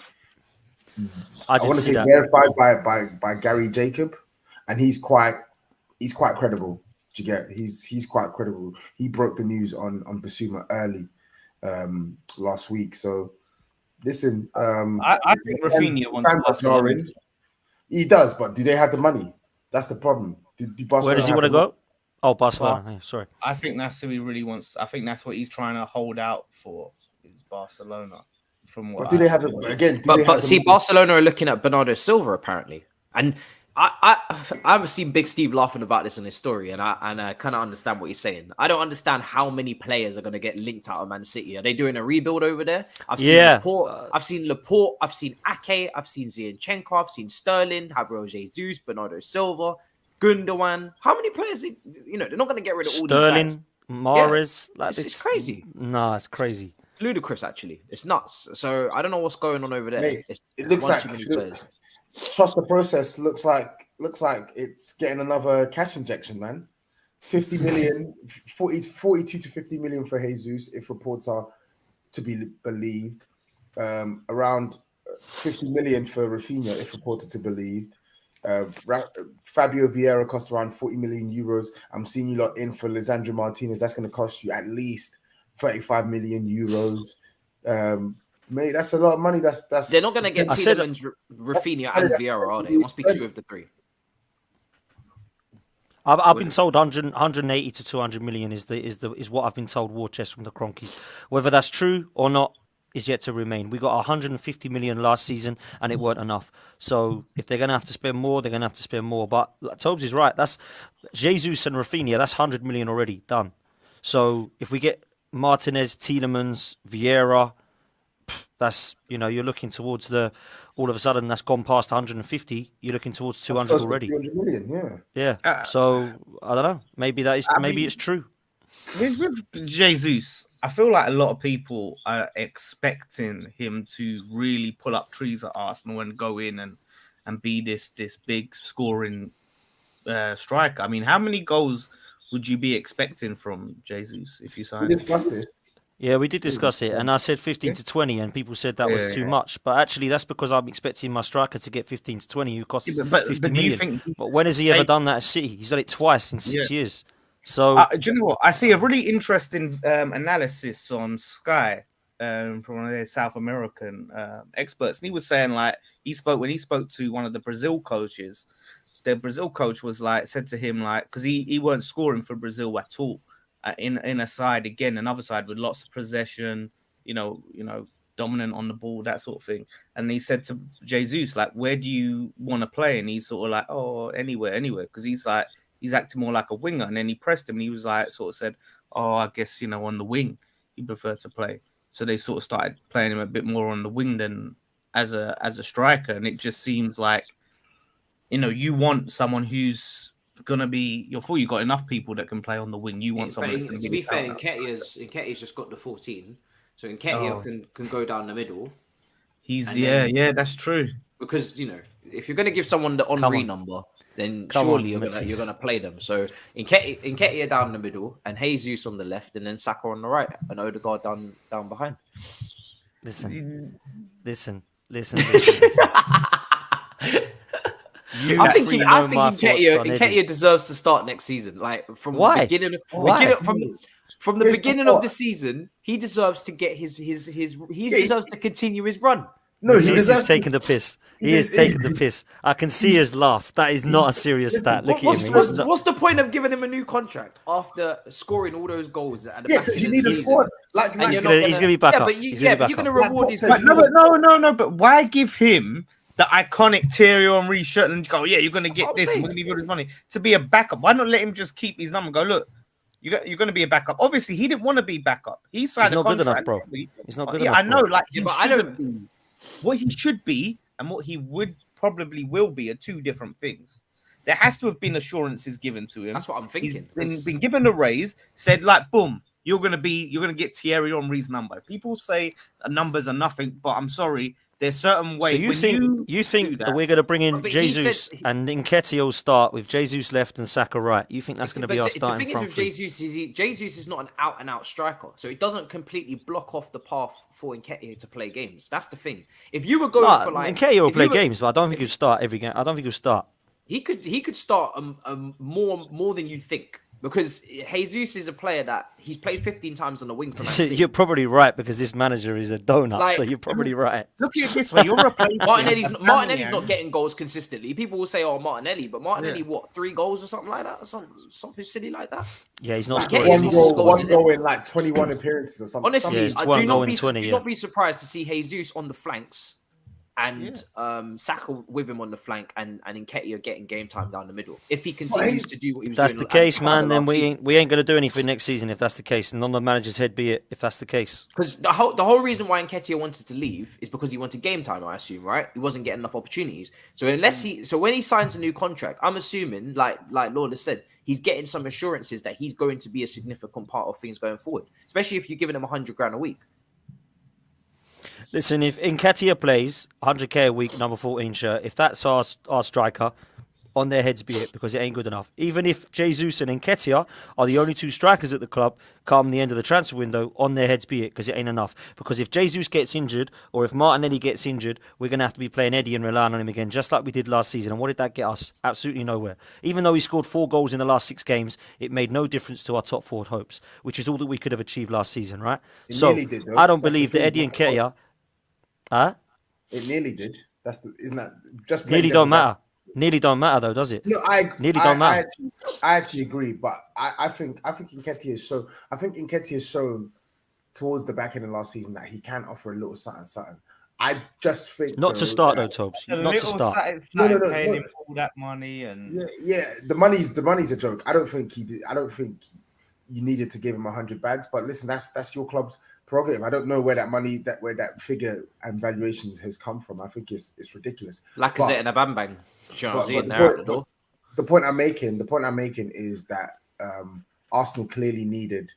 I want to say, verified by Gary Jacob, and he's quite credible. You get he's quite credible. He broke the news on Basuma early last week. So listen, I think Raphinha wants to. He does, but do they have the money? That's the problem. Where does he want to go? Oh, Barcelona. Well, sorry. I think that's who he really wants. I think that's what he's trying to hold out for, is Barcelona. From what do they have again? But see, Barcelona are looking at Bernardo Silva apparently, and I've seen Big Steve laughing about this in his story, and I kind of understand what he's saying. I don't understand how many players are going to get linked out of Man City. Are they doing a rebuild over there? I've seen Laporte, I've seen Ake, I've seen Zinchenko, I've seen Sterling, Gabriel Jesus, Bernardo Silva, Gundogan. How many players? They're not going to get rid of all these guys. Mahrez. Yeah. It's crazy. No, it's crazy. It's ludicrous, actually. It's nuts. So I don't know what's going on over there. Mate, it looks like too many players. Trust the process looks like it's getting another cash injection, man. 50 million, 42 to 50 million for Jesus, if reports are to be believed. Around 50 million for Raphinha, if reported to be believed. Fabio Vieira cost around 40 million euros. I'm seeing you lot in for Lisandro Martinez. That's going to cost you at least 35 million euros. Mate, that's a lot of money. That's They're not going to get Tielemans, Raphinha, and Vieira, are they? It must be 2 of the 3. I've been told 180 to 200 million is what I've been told. War chest from the Cronkies. Whether that's true or not is yet to remain. We got 150 million last season, and it weren't enough. So if they're going to have to spend more, they're going to have to spend more. But Tobs is right. That's Jesus and Raphinha. That's 100 million already done. So if we get Martinez, Tielemans, Vieira, that's, you're looking towards all of a sudden that's gone past 150. You're looking towards 200 already. 200 million, yeah. So I don't know. Maybe it's true. With Jesus, I feel like a lot of people are expecting him to really pull up trees at Arsenal and go in and be this big scoring striker. I mean, how many goals would you be expecting from Jesus if you signed him? We discussed this. Yeah, we did discuss it, and I said 15 to 20, and people said that was too much. But actually, that's because I'm expecting my striker to get 15 to 20, who costs 50 million. But when has he ever done that at City? He's done it twice in 6 years. So, do you know what? I see a really interesting analysis on Sky from one of their South American experts, and he was saying when he spoke to one of the Brazil coaches, the Brazil coach was said to him because he weren't scoring for Brazil at all. In a side, again, another side with lots of possession, dominant on the ball, that sort of thing. And he said to Jesus, where do you want to play? And he's sort of anywhere, because he's acting more like a winger. And then he pressed him, and he was said, I guess on the wing he preferred to play. So they sort of started playing him a bit more on the wing than as a striker. And it just seems like you want someone who's gonna be your full. You got enough people that can play on the wing. You want someone. To be fair, Nketiah's just got the 14, so Nketiah can go down the middle. That's true. Because if you're gonna give someone the Henry number, then surely you're gonna play them. So Nketiah down the middle, and Jesus on the left, and then Saka on the right, and Odegaard down behind. Listen. I think Nketiah deserves to start next season. From the beginning of the season, he deserves to get deserves to continue his run. No, he's taking the piss. He is taking the piss. I can see his laugh. That is not a serious stat. Look at him. What's the point of giving him a new contract after scoring all those goals at the back of the you need a squad. He's going to be back up. You're going to reward his. No. But why give him the iconic Thierry Henry shirt and go, you're going to get this, and we're going to give you this money to be a backup? Why not let him just keep his number and go, look, you're going to be a backup? Obviously, he didn't want to be backup. He signed a contract. He's not good enough, bro. He's not good enough. I know, but I don't. What he should be and what he probably will be are two different things. There has to have been assurances given to him. That's what I'm thinking. He's been given a raise, said boom, you're going to get Thierry Henry's number. People say numbers are nothing, but I'm sorry. There's certain ways. So you think that we're going to bring in Jesus and Nketiah will start with Jesus left and Saka right? You think that's going to be our starting front three? The thing is with Jesus is not an out-and-out striker, so it doesn't completely block off the path for Nketiah to play games. That's the thing. If you were going for Nketiah will play games, but I don't think he'll start every game. I don't think he'll start. He could start more than you think. Because Jesus is a player that he's played 15 times on the wing. You're probably right, because this manager is a donut. So you're probably right. Look at it this way: you're replacing Martinelli's not getting goals consistently. People will say, "Oh, Martinelli," but Martinelli, 3 goals or something like that, something silly like that. Yeah, he's not scoring. One goal in 21 appearances or something. Honestly, do not be surprised to see Jesus on the flanks and Saka with him on the flank, and Nketiah getting game time down the middle. If he continues to do what he was doing, that's the case, man. Then we ain't going to do anything next season if that's the case, and on the manager's head be it if that's the case. Because the whole reason why Nketiah wanted to leave is because he wanted game time. I assume, right? He wasn't getting enough opportunities. So when he signs a new contract, I'm assuming, like Lawless said, he's getting some assurances that he's going to be a significant part of things going forward, especially if you're giving him $100,000 a week. Listen, if Nketiah plays 100k a week, number 14 shirt, if that's our striker, on their heads be it, because it ain't good enough. Even if Jesus and Nketiah are the only two strikers at the club come the end of the transfer window, on their heads be it, because it ain't enough. Because if Jesus gets injured, or if Martinelli gets injured, we're going to have to be playing Eddie and relying on him again, just like we did last season. And what did that get us? Absolutely nowhere. Even though he scored 4 goals in the last 6 games, it made no difference to our top forward hopes, which is all that we could have achieved last season, right? I don't believe that Eddie and Nketiah... Huh? It nearly did. Isn't that just nearly don't matter? Nearly don't matter though, does it? No, I actually agree, but I think Nketiah is so. I think Nketiah is shown towards the back end of last season that he can offer a little something. I just think not to start though, Tobs. Not to start. No. Paying him all that money and the money's a joke. I don't think he did. I don't think you needed to give him 100 bags. But listen, that's your club's prerogative. I don't know where that money, where that figure and valuation has come from. I think it's ridiculous. Lacazette and a bang bang. The point I'm making is that Arsenal clearly needed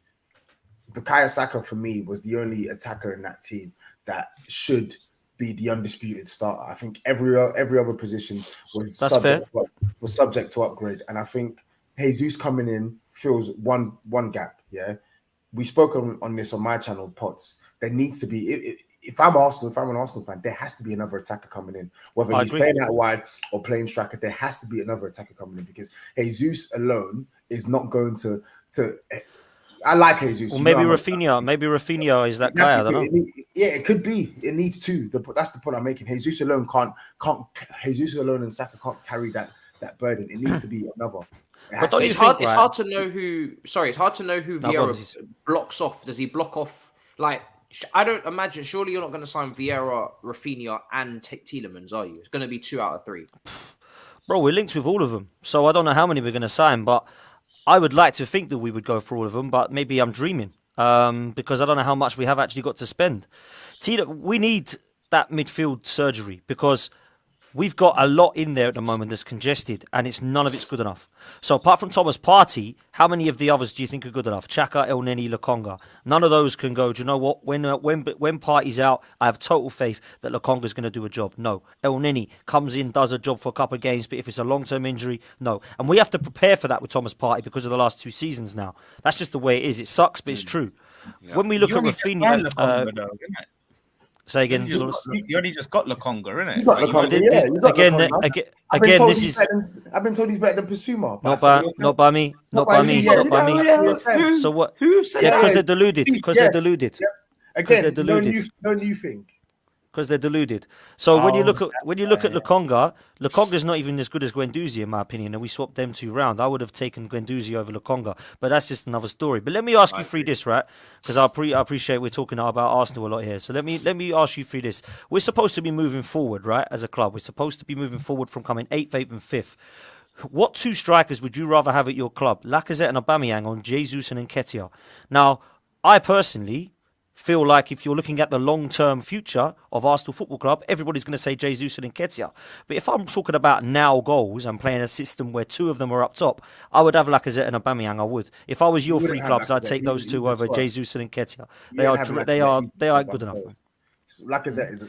Bukayo Saka. For me, was the only attacker in that team that should be the undisputed starter. I think every other position was subject to upgrade, and I think Jesus coming in fills one gap. Yeah, we spoke on this on my channel, Pots. There needs to be. If I'm an Arsenal fan, there has to be another attacker coming in. Whether he's playing out wide or playing striker, there has to be another attacker coming in because Jesus alone is not going to. I like Jesus. Well, maybe Raphinha. Maybe Raphinha is that guy. I don't know. It could be. It needs two. That's the point I'm making. Jesus alone can't. Jesus alone and Saka can't carry that burden. It needs to be another. It's hard to know who. Sorry, it's hard to know who Vieira blocks off. Does he block off like? I don't imagine. Surely you're not going to sign Vieira, Raphinha, and Tielemans, are you? It's going to be 2 out of 3. Bro, we're linked with all of them, so I don't know how many we're going to sign. But I would like to think that we would go for all of them. But maybe I'm dreaming because I don't know how much we have actually got to spend. We need that midfield surgery because we've got a lot in there at the moment that's congested, and none of it's good enough. So apart from Thomas Partey, how many of the others do you think are good enough? Xhaka, El Neni, Lukonga. None of those can go. Do you know what? When Partey's out, I have total faith that Lukonga's going to do a job. No. El Neni comes in, does a job for a couple of games, but if it's a long-term injury, no. And we have to prepare for that with Thomas Partey because of the last 2 seasons now. That's just the way it is. It sucks, but it's true. Yeah. When we look at Raphinha... Say again. You only just got Lukonga, innit? You got Lukonga, Again, this is. I've been told he's better than Pasuma. Not by me. So what? Who said that? Because they're deluded. They're deluded. Again, no new thing. Because they're deluded. So when you look at Lukonga, Lukonga's not even as good as Guendouzi in my opinion, and we swapped them 2 rounds. I would have taken Guendouzi over Lukonga, but that's just another story. But let me ask you three this, right? Because I appreciate we're talking about Arsenal a lot here. So let me ask you three this. We're supposed to be moving forward, right? As a club, we're supposed to be moving forward from coming 8th, 8th, and 5th. What 2 strikers would you rather have at your club? Lacazette and Aubameyang on Jesus and Nketiah. Now, I personally feel like if you're looking at the long-term future of Arsenal Football Club, everybody's going to say Jesus and Nketiah. But if I'm talking about now goals and playing a system where 2 of them are up top, I would have Lacazette and Aubameyang. I would. If I was your 3 clubs, I'd take those 2 over Jesus and Nketiah. They are good enough. Lacazette is.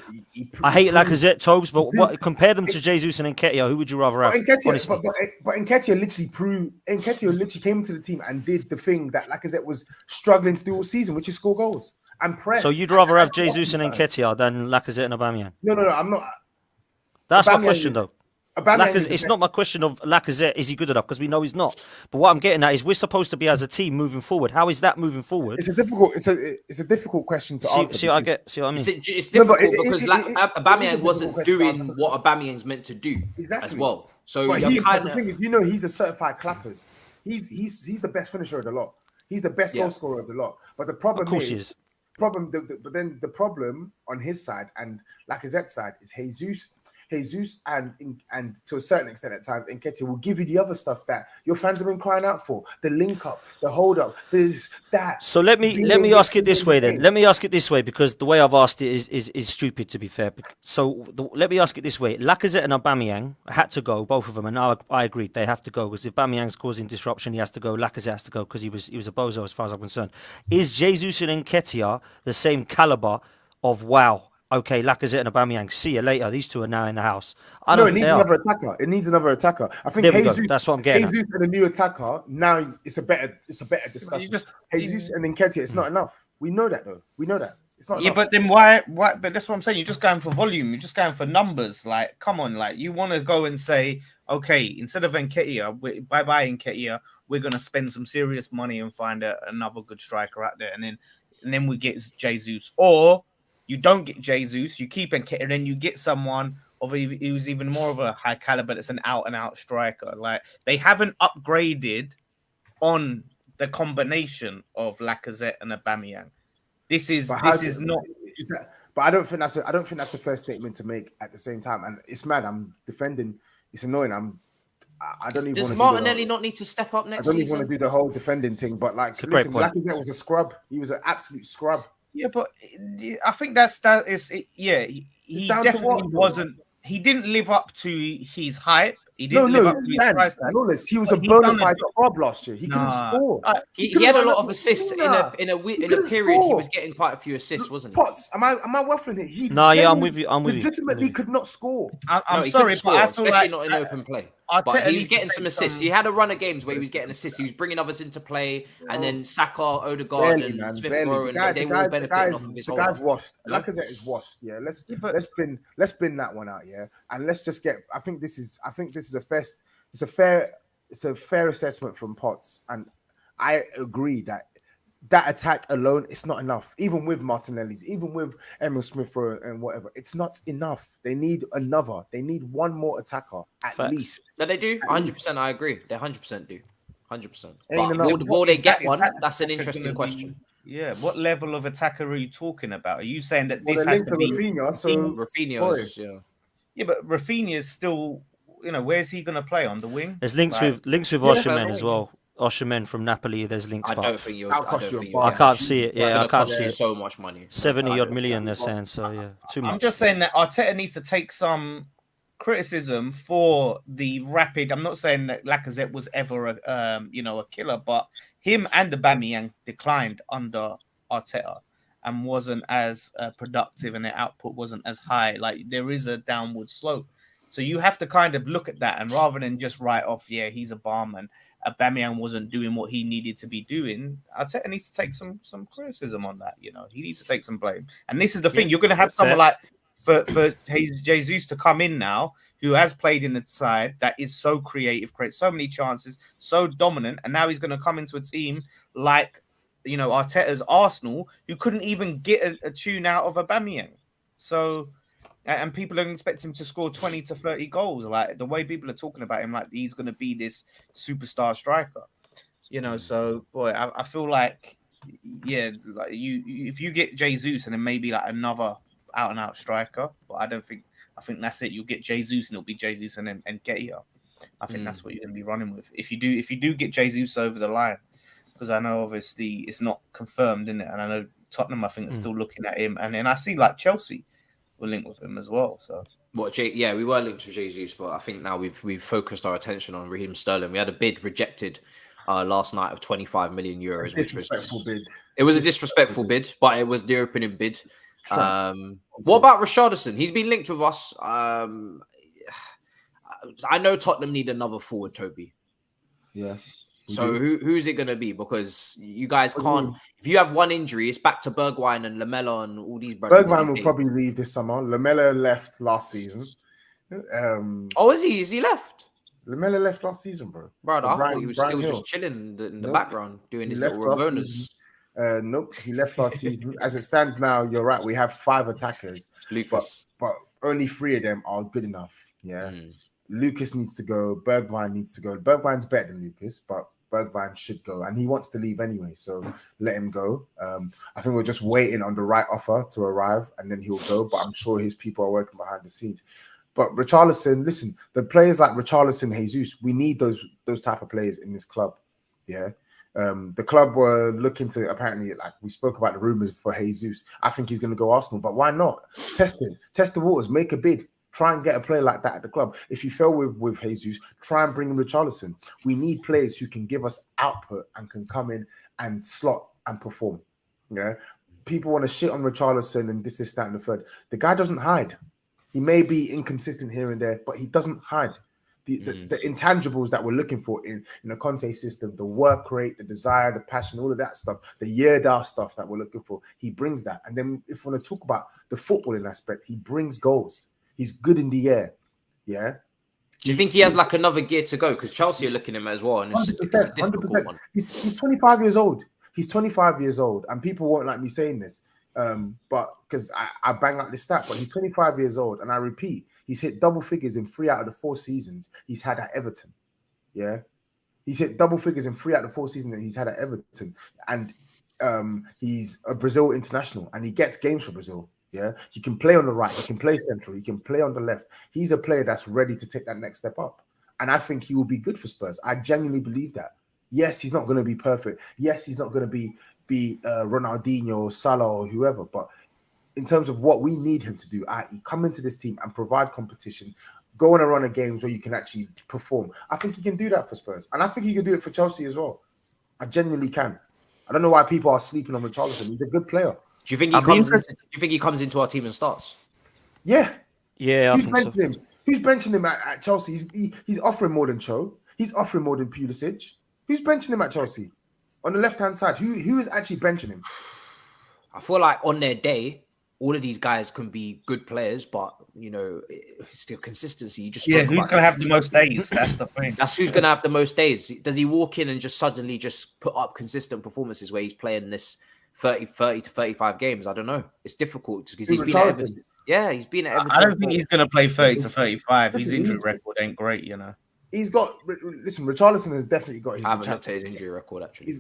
I hate Lacazette, Tobs, but compare them to Jesus and Nketiah. Who would you rather have? But Nketiah literally came into the team and did the thing that Lacazette was struggling to do all season, which is score goals and press. So you'd rather have Jesus and Nketiah than Lacazette and Aubameyang? No, I'm not. That's my question, though. It's not my question of Lacazette, is he good enough? Because we know he's not. But what I'm getting at is we're supposed to be as a team moving forward. How is that moving forward? It's a difficult question to answer. See what I mean? It's difficult because Aubameyang wasn't doing what Aubameyang's meant to do as well. So the thing is, he's a certified clappers. He's the best finisher of the lot. He's the best goal scorer of the lot. But the problem But then the problem on his side and Lacazette's side is Jesus and to a certain extent at times, Nketiah will give you the other stuff that your fans have been crying out for: the link up, the hold up, this, that. So let me ask it this way then. Let me ask it this way because the way I've asked it is stupid, to be fair. So let me ask it this way: Lacazette and Aubameyang had to go, both of them, and I agreed they have to go because if Aubameyang's causing disruption, he has to go. Lacazette has to go because he was a bozo as far as I'm concerned. Is Jesus and Nketiah the same caliber of wow? Okay, Lacazette and Aubameyang. See you later. These two are now in the house. It needs another attacker. It needs another attacker. I think that's what I'm getting. Jesus and a new attacker. Now it's a better discussion. Jesus and Nketiah. It's not enough. We know that though. We know that. It's not enough. But then why? But that's what I'm saying. You're just going for volume. You're just going for numbers. Like, come on. Like, you want to go and say, okay, instead of Nketiah, bye Nketiah, we're gonna spend some serious money and find another good striker out there, and then we get Jesus, or you don't get Jesus, you keep Nketiah, and then you get someone who's even more of a high caliber that's an out-and-out striker. Like, they haven't upgraded on the combination of Lacazette and Aubameyang. This is not. But I don't think that's the first statement to make at the same time. And it's mad. I'm defending. It's annoying. I don't even. Does Martinelli not need to step up next season? I don't even want to do the whole defending thing. But listen, Lacazette was a scrub. He was an absolute scrub. Yeah, but I think he definitely wasn't. He didn't live up to his hype. He didn't live up to his price tag. Lawless, he was a bona fide scrub last year. He couldn't score. He had a lot of assists in a period. He was getting quite a few assists, wasn't he? Potts, am I waffling it? I'm with you. Legitimately could not score. I'm sorry, but I feel especially not in open play. But he was getting some assists. He had a run of games where he was getting assists. He was bringing others into play, and then Saka, Odegaard, and Smith Rowe, and they were all benefiting off of his whole. The guy's washed. Lacazette is washed. Yeah, let's bin that one out. Yeah, and let's just get. I think this is a fair assessment from Potts, and I agree that attack alone is not enough. Even with Martinelli's, even with Emil Smith Rowe and whatever, it's not enough. They need another. They need one more attacker at least. No, they do. 100%. I agree. They 100% do. 100%. But will they get one? That's an interesting question. Yeah. What level of attacker are you talking about? Are you saying that this has to be Raphinha? Yeah, but Raphinha is still. Where's he going to play on the wing? There's links with Osimhen as well. Osimhen from Napoli. There's links. I don't think I can't see it. Yeah, I can't see it. So much money. 70-odd million they're saying. So yeah, too much. I'm just saying that Arteta needs to take some criticism for the rapid. I'm not saying that Lacazette was ever a killer, but him and Aubameyang declined under Arteta and wasn't as productive, and their output wasn't as high. Like, there is a downward slope. So you have to kind of look at that, and rather than just write off, he's a bum and Aubameyang wasn't doing what he needed to be doing, Arteta needs to take some criticism on that. He needs to take some blame. And this is the thing: you're going to have someone like for Jesus to come in now, who has played in the side that is so creative, creates so many chances, so dominant, and now he's going to come into a team like Arteta's Arsenal, who couldn't even get a tune out of Aubameyang. So. And people don't expect him to score 20 to 30 goals. Like, the way people are talking about him, like he's going to be this superstar striker. So, boy, I feel like, like if you get Jesus and then maybe like another out-and-out striker, but I think that's it. You'll get Jesus and it'll be Jesus and Nketiah. I think that's what you're going to be running with. If you do get Jesus over the line, because I know obviously it's not confirmed, isn't it? And I know Tottenham, I think, are still looking at him. And then I see like Chelsea were linked with him as well. So we were linked with Jesus, but I think now we've focused our attention on Raheem Sterling. We had a bid rejected last night of 25 million euros. It was a disrespectful bid, but it was the opening bid. What about Richarlison? He's been linked with us. I know Tottenham need another forward, Toby. Yeah. So who's it going to be? Because you guys can't. If you have one injury, it's back to Bergwijn and Lamela and all these brothers. Bergwijn will probably leave this summer. Lamela left last season. Is he? Is he left? Lamela left last season, bro. I thought he was still just chilling in the background doing his little Ravonas. Nope, he left last season. As it stands now, you're right. We have 5 attackers, Lucas, but only 3 of them are good enough. Yeah. Lucas needs to go. Bergwijn needs to go. Bergwijn's better than Lucas, but Bergwijn should go, and he wants to leave anyway, so let him go. I think we're just waiting on the right offer to arrive, and then he'll go. But I'm sure his people are working behind the scenes. But Richarlison, listen, the players like Richarlison, Jesus, we need those type of players in this club. Yeah. The club were looking to, apparently, like we spoke about the rumors for Jesus. I think he's going to go Arsenal, but why not? Test the waters, make a bid. Try and get a player like that at the club. If you fail with Jesus, try and bring in Richarlison. We need players who can give us output and can come in and slot and perform. Yeah. People want to shit on Richarlison and this, that, and the third. The guy doesn't hide. He may be inconsistent here and there, but he doesn't hide. The intangibles that we're looking for in a Conte system, the work rate, the desire, the passion, all of that stuff, the Yerdar stuff that we're looking for, he brings that. And then if we want to talk about the footballing aspect, he brings goals. He's good in the air. Yeah. Do you think he has like another gear to go? Because Chelsea are looking at him as well. And it's a difficult one. He's 25 years old. He's 25 years old. And people won't like me saying this. But because I bang out this stat, but he's 25 years old. And I repeat, he's hit double figures in 3 out of the 4 seasons he's had at Everton. Yeah. He's hit double figures in 3 out of the 4 seasons that he's had at Everton. And he's a Brazil international and he gets games for Brazil. Yeah, he can play on the right, he can play central, he can play on the left. He's a player that's ready to take that next step up. And I think he will be good for Spurs. I genuinely believe that. Yes, he's not going to be perfect. Yes, he's not going to be Ronaldinho or Salah or whoever. But in terms of what we need him to do, i.e. come into this team and provide competition, go on a run of games where you can actually perform. I think he can do that for Spurs. And I think he can do it for Chelsea as well. I genuinely can. I don't know why people are sleeping on Richarlison. He's a good player. Do you think he comes into our team and starts? Yeah. Yeah, I think so. Who's benching him at Chelsea? He's offering more than Cho. He's offering more than Pulisic. Who's benching him at Chelsea? On the left-hand side, who is actually benching him? I feel like on their day, all of these guys can be good players, but, you know, it's still consistency. You just who's going to have the most days? That's the thing. That's who's going to have the most days. Does he walk in and just suddenly just put up consistent performances where he's playing this 30 to 35 games? I don't know. It's difficult because he's been at Everton. Yeah, he's been at Everton. I don't think he's going to play 30 to 35. His injury record ain't great, you know. He's got... Listen, Richarlison has definitely got his... I haven't looked at his injury record, actually.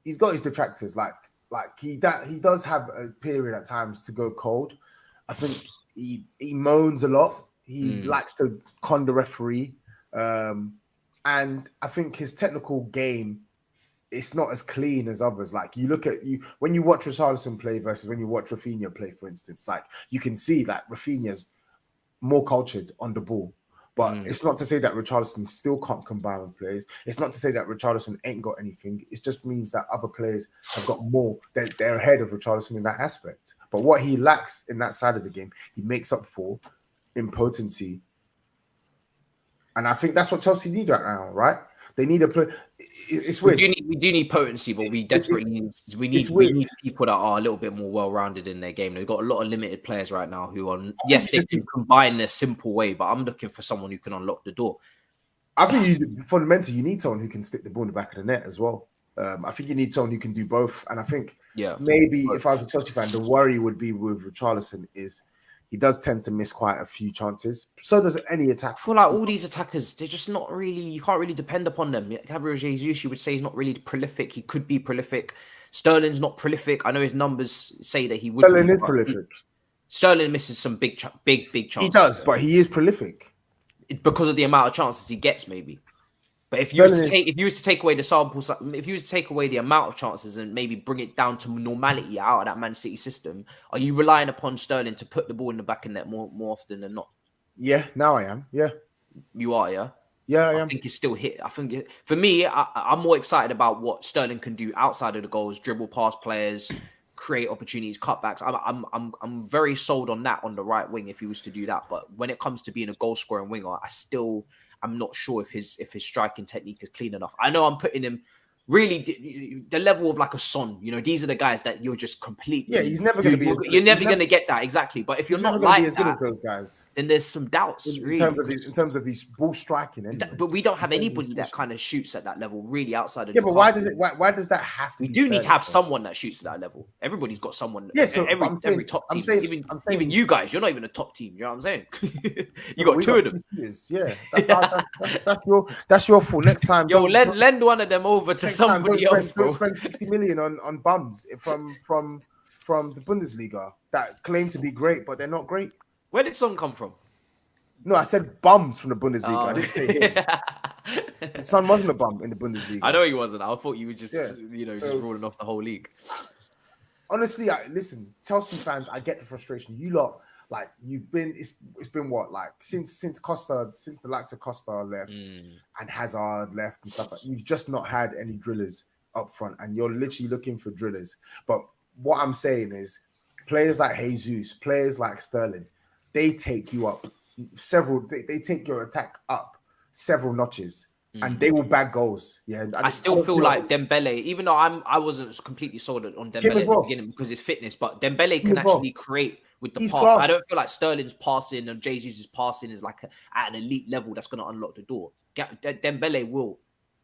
He's got his detractors. Like he does have a period at times to go cold. I think he moans a lot. He likes to con the referee. And I think his technical game, it's not as clean as others. Like you look at when you watch Richarlison play versus when you watch Raphinha play, for instance, like you can see that Raphinha's more cultured on the ball. But it's not to say that Richarlison still can't combine with players. It's not to say that Richarlison ain't got anything. It just means that other players have got more. They're ahead of Richarlison in that aspect. But what he lacks in that side of the game, he makes up for in potency. And I think that's what Chelsea need right now, right? They need a player. It's weird. We do need potency, but we desperately need people that are a little bit more well-rounded in their game. They've got a lot of limited players right now who are they can combine in a simple way, but I'm looking for someone who can unlock the door. I think fundamentally you need someone who can stick the ball in the back of the net as well. I think you need someone who can do both. And I think maybe if I was a Chelsea fan, the worry would be with Richarlison is he does tend to miss quite a few chances. So does any attack. I feel like all these attackers, they're just not really, you can't really depend upon them. Gabriel Jesus, you would say he's not really prolific. He could be prolific. Sterling's not prolific. I know his numbers say that he would Sterling is prolific. Sterling misses some big chances. He does, but he is prolific. Because of the amount of chances he gets, maybe. But if you was to take away the samples, if you was to take away the amount of chances and maybe bring it down to normality out of that Man City system, are you relying upon Sterling to put the ball in the back of net more often than not? Yeah, now I am. Yeah, you are. Yeah, yeah, I am. I think it's still hit. I think for me, I'm more excited about what Sterling can do outside of the goals, dribble past players, create opportunities, cutbacks. I'm very sold on that on the right wing if he was to do that. But when it comes to being a goal scoring winger, I'm not sure if his striking technique is clean enough. I know I'm putting him really the level of like a Son, you know, these are the guys that you're just completely. Yeah, he's never going to be. You're never going to get that exactly. But if you're not like that, those guys, then there's some doubts in terms of his ball striking. Anyway. But we don't have anybody that kind of shoots at that level, really outside of. Yeah, but why does that have to? We do need to have someone that shoots at that level. Everybody's got someone. Yeah, so every top team, even you guys, you're not even a top team. You know what I'm saying? You got two of them. Yeah, that's your fault. Next time, yo, lend one of them over to somebody else. Don't spend 60 million on bums from the Bundesliga that claim to be great, but they're not great. Where did Son come from? No, I said bums from the Bundesliga. I didn't say him. Son wasn't a bum in the Bundesliga. I know he wasn't. I thought you were just, just ruling off the whole league. Honestly, listen, Chelsea fans, I get the frustration. You lot, like, you've been, it's been what, like, since the likes of Costa left and Hazard left and stuff, you've just not had any drillers up front, and you're literally looking for drillers. But what I'm saying is, players like Jesus, players like Sterling, they take you up they take your attack up several notches, and they will bag goals. Yeah, I still feel like Dembele, even though I wasn't completely sold on Dembele at the beginning because his fitness, but Dembele can actually create with the pass. Class. I don't feel like Sterling's passing and Jesus' passing is like at an elite level that's going to unlock the door. Dembele will.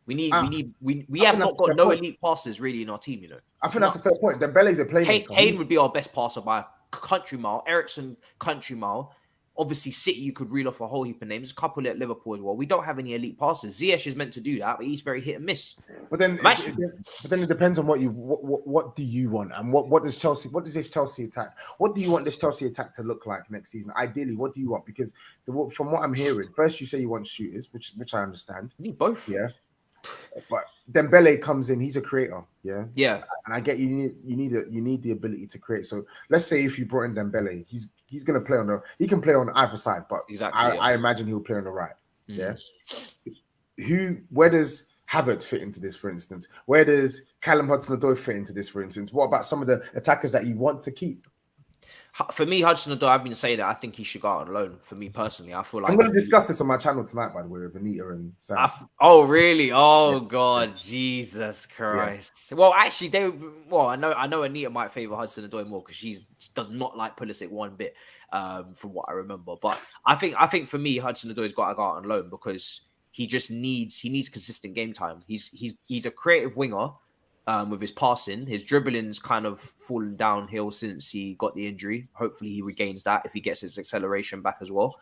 We have not got no elite passers really in our team, you know. I think that's a fair point. Dembele's a playmaker. Kane would be our best passer by a country mile. Eriksen, country mile. Obviously, City, you could reel off a whole heap of names. A couple at Liverpool as well. We don't have any elite passers. Ziyech is meant to do that, but he's very hit and miss. But then it depends on what do you want, and what does Chelsea? What does this Chelsea attack? What do you want this Chelsea attack to look like next season? Ideally, what do you want? Because from what I'm hearing, first you say you want shooters, which I understand. You need both. Yeah. But Dembele comes in, he's a creator, yeah. And I get you need the ability to create. So let's say if you brought in Dembele, he's gonna play he can play on either side, but I imagine he'll play on the right. Yeah. Where does Havertz fit into this, for instance? Where does Callum Hudson-Odoi fit into this, for instance? What about some of the attackers that you want to keep? For me, Hudson-Odoi, I've been saying that I think he should go out on loan. For me personally, I feel like I'm going to discuss this on my channel tonight, by the way, with Anita and Sam. Oh, really? Oh, God, Jesus Christ. Yeah. Well, actually, I know Anita might favor Hudson-Odoi more because she does not like Pulisic one bit, from what I remember. But I think for me, Hudson-Odoi's got to go out on loan because he needs consistent game time. He's a creative winger. With his passing, his dribbling's kind of fallen downhill since he got the injury. Hopefully he regains that if he gets his acceleration back as well.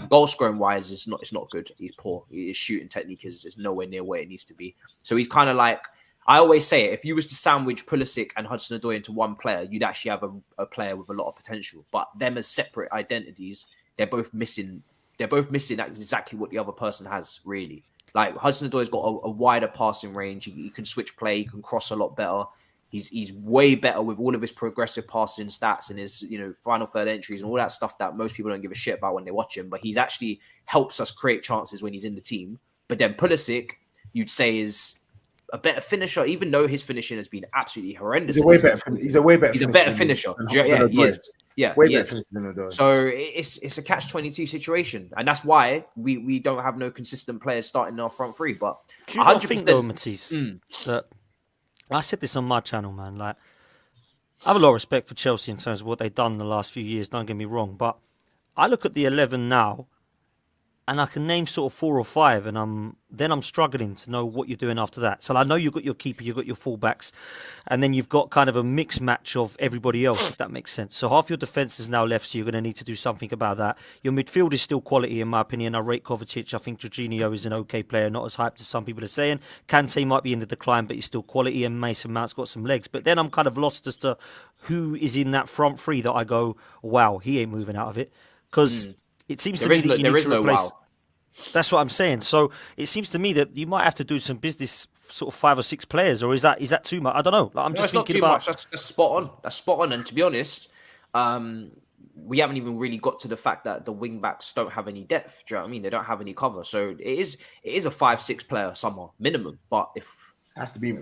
Goal scoring wise, it's not good. He's poor. His shooting technique is nowhere near where it needs to be. So he's kind of like, I always say it, if you was to sandwich Pulisic and Hudson-Odoi into one player, you'd actually have a player with a lot of potential. But them as separate identities, they're both missing exactly what the other person has, really. Like Hudson-Odoi's got a wider passing range. He can switch play. He can cross a lot better. He's way better with all of his progressive passing stats and his final third entries and all that stuff that most people don't give a shit about when they watch him. But he's actually helps us create chances when he's in the team. But then Pulisic, you'd say, is a better finisher, even though his finishing has been absolutely horrendous. He's a better finisher. Yeah, he is. Yeah, way better than Odoi. So it's a catch-22 situation, and that's why we don't have no consistent players starting in our front three. But I think though, Matisse, that I said this on my channel, man. Like, I have a lot of respect for Chelsea in terms of what they've done in the last few years. Don't get me wrong, but I look at the 11 now, and I can name sort of 4 or 5, and I'm struggling to know what you're doing after that. So I know you've got your keeper, you've got your fullbacks, and then you've got kind of a mixed match of everybody else, if that makes sense. So half your defence is now left, so you're going to need to do something about that. Your midfield is still quality, in my opinion. I rate Kovacic. I think Jorginho is an okay player, not as hyped as some people are saying. Kante might be in the decline, but he's still quality, and Mason Mount's got some legs. But then I'm kind of lost as to who is in that front three that I go, wow, he ain't moving out of it. Because it seems to me that you need to replace... That's what I'm saying. So it seems to me that you might have to do some business, sort of 5 or 6 players, or is that too much? I don't know. I'm just thinking about. That's spot on. That's spot on. And to be honest, we haven't even really got to the fact that the wing backs don't have any depth. Do you know what I mean? They don't have any cover. So it is a 5-6 player somewhere minimum. But it has to be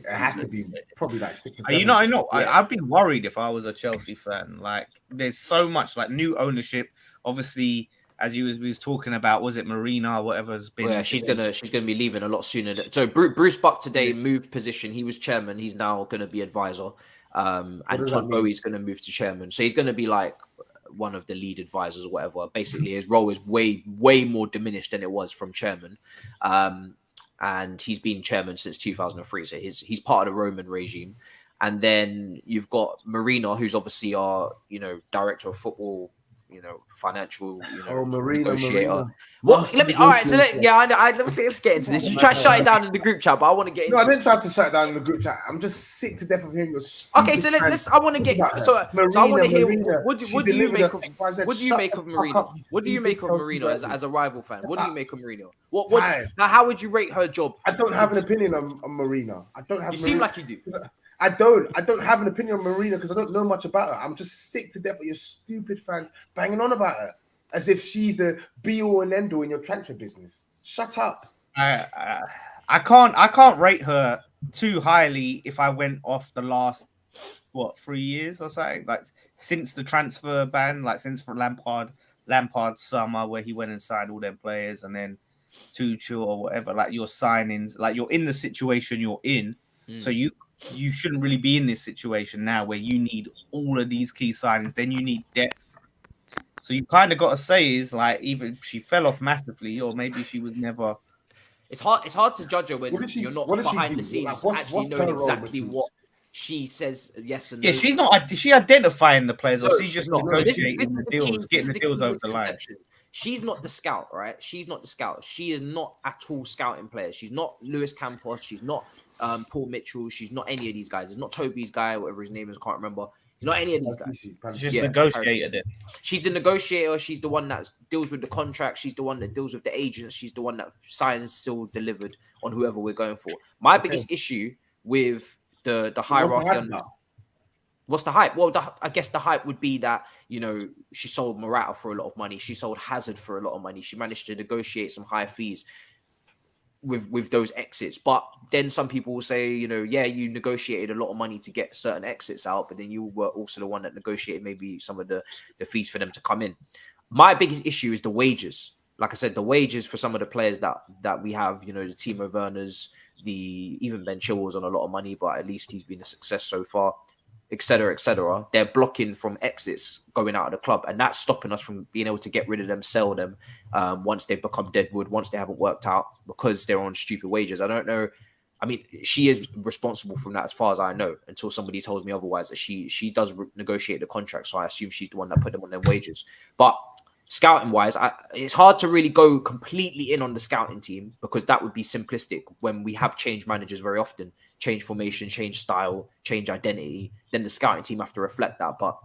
probably like 6 or 7. I know. I'd be worried if I was a Chelsea fan. Like, there's so much like new ownership. Obviously, as we was talking about, was it Marina or whatever's been? Yeah, she's gonna be leaving a lot sooner. So Bruce Buck today moved position. He was chairman. He's now gonna be advisor. And Todd Bowie's gonna move to chairman. So he's gonna be like one of the lead advisors or whatever. Basically, his role is way more diminished than it was from chairman. And he's been chairman since 2003. So he's part of the Roman regime. And then you've got Marina, who's obviously our, director of football, financial, negotiator. Marina. Well, let's get into this. You try to shut it down in the group chat, but I want to get into I didn't try to shut it down in the group chat. I'm just sick to death of hearing your okay, so let's I want to get so I want to hear what do you make of Marina? What do you make of Marina as a rival fan? What do you make of Marina? How would you rate her job? I don't have an opinion on Marina. I don't have. You seem like you do. I don't have an opinion on Marina because I don't know much about her. I'm just sick to death of your stupid fans banging on about her as if she's the be all and end all in your transfer business. Shut up. I can't rate her too highly if I went off the last 3 years or something, like since the transfer ban, like since for Lampard's summer where he went and signed all them players, and then Tuchel or whatever. Like your signings, like you're in the situation you're in, so you shouldn't really be in this situation now where you need all of these key signings. Then you need depth. So you kind of got to say is like either she fell off massively or maybe she was never. It's hard to judge her when you're not behind the scenes, actually knowing exactly what she says. Yes and no. Yeah, she's not. Is she identifying the players, or she's just negotiating the deals, getting the deals over the line? She's not the scout, right? She's not the scout. She is not at all scouting players. She's not Luis Campos. She's not Paul Mitchell. She's not any of these guys. It's not Toby's guy, whatever his name is. I can't remember. He's not any of these guys. She's just negotiated it. She's the negotiator. She's the one that deals with the contract. She's the one that deals with the agents. She's the one that signs, still delivered on whoever we're going for. My biggest issue with the hierarchy on that. What's the hype? Well, I guess the hype would be that, she sold Morata for a lot of money. She sold Hazard for a lot of money. She managed to negotiate some high fees with those exits. But then some people will say, you negotiated a lot of money to get certain exits out, but then you were also the one that negotiated maybe some of the fees for them to come in. My biggest issue is the wages. Like I said, the wages for some of the players that we have, the Timo Werners, even Ben Chilwell's on a lot of money, but at least he's been a success so far, etc., etc. They're blocking from exits going out of the club, and that's stopping us from being able to get rid of them, sell them once they've become deadwood, once they haven't worked out because they're on stupid wages. I don't know. I mean, she is responsible from that as far as I know, until somebody tells me otherwise, that she does negotiate the contract. So I assume she's the one that put them on their wages. But scouting wise, it's hard to really go completely in on the scouting team because that would be simplistic when we have changed managers very often, change formation, change style, change identity. Then the scouting team have to reflect that. But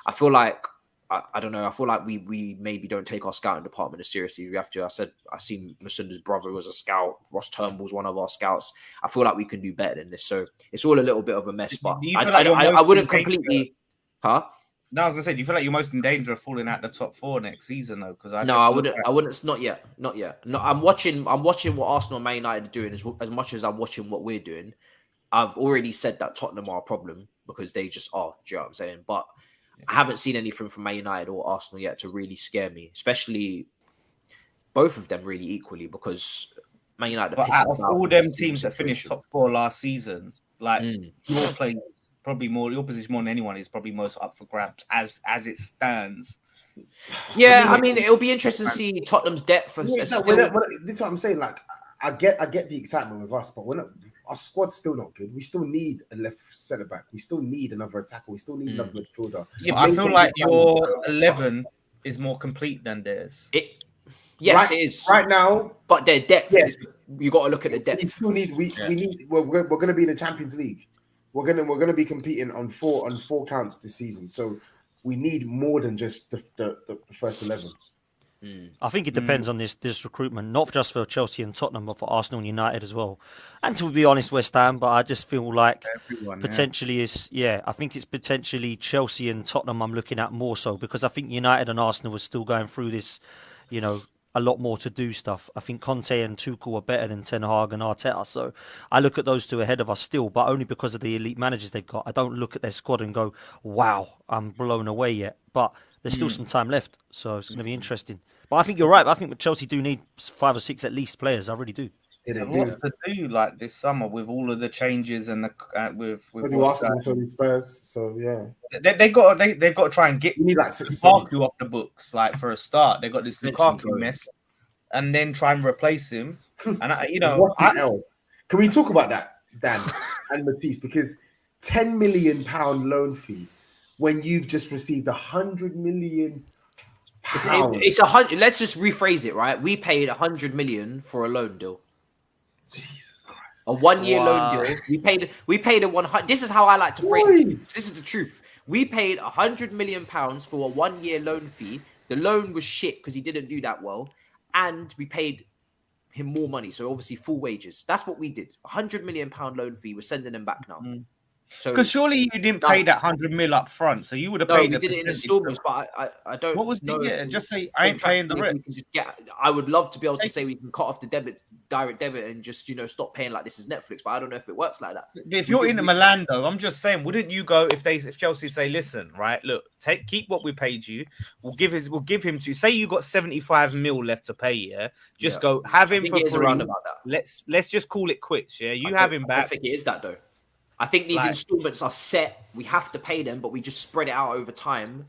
I feel like, I don't know, I feel like we maybe don't take our scouting department as seriously as we have to. I seen Masunda's brother was a scout. Ross Turnbull's one of our scouts. I feel like we can do better than this. So it's all a little bit of a mess, but I wouldn't completely... Huh? No, I was gonna say, do you feel like you're most in danger of falling out the top 4 next season though? Because I wouldn't. It's not yet. No, I'm watching what Arsenal and Man United are doing as much as I'm watching what we're doing. I've already said that Tottenham are a problem because they just are. Do you know what I'm saying? But I haven't seen anything from Man United or Arsenal yet to really scare me, especially both of them really equally, because Man United. But out of all them teams that finished top 4 last season, like your players. Probably more your position more than anyone is probably most up for grabs as it stands. Yeah, I mean it'll be interesting to see Tottenham's depth. This is what I'm saying. Like I get the excitement with us, but our squad's still not good. We still need a left centre back. We still need another attacker. We still need another midfielder. Yeah, I feel like your 11 is more complete than theirs. Yes, it is right now, but their depth. Yes. You got to look at the depth. We still need. We're going to be in the Champions League. We're gonna be competing on four counts this season, so we need more than just the first 11. I think it depends on this recruitment, not just for Chelsea and Tottenham, but for Arsenal and United as well. And to be honest, West Ham. But I just feel like potentially I think it's potentially Chelsea and Tottenham I'm looking at more so, because I think United and Arsenal are still going through this, a lot more to do stuff. I think Conte and Tuchel are better than Ten Hag and Arteta. So I look at those two ahead of us still, but only because of the elite managers they've got. I don't look at their squad and go, wow, I'm blown away yet. But there's still some time left. So it's going to be interesting. But I think you're right. I think Chelsea do need 5 or 6 at least players. I really do. It's a lot to do like this summer with all of the changes and the with Arsenal, so do Spurs. So yeah, they've got to try and get need like Lukaku off the books. Like for a start, they got this Lukaku mess, and then try and replace him. And can we talk about that, Dan and Matisse? Because £10 million loan fee when you've just received £100 million. It's 100. Let's just rephrase it, right? We paid 100 million for a loan deal. Jesus Christ. A 1 year loan deal. We paid a 100. This is how I like to phrase it. This is the truth. We paid £100 million for a 1 year loan fee. The loan was shit because he didn't do that well, and we paid him more money. So obviously full wages. That's what we did. £100 million loan fee. We're sending him back now. So because surely you didn't pay that 100 mil up front, so you would have paid. We did it in installments, but I don't. What was the just say I ain't paying the rent. I would love to be able to say we can cut off the direct debit, and just stop paying like this is Netflix. But I don't know if it works like that. If you're in Milan, though, I'm just saying, wouldn't you go if Chelsea say, listen, right, look, keep what we paid you. We'll give him to say you got 75 mil left to pay. Yeah, just go have him for free. About that. Let's just call it quits. Yeah, you have him back. I think it is that though. I think these installments are set. We have to pay them, but we just spread it out over time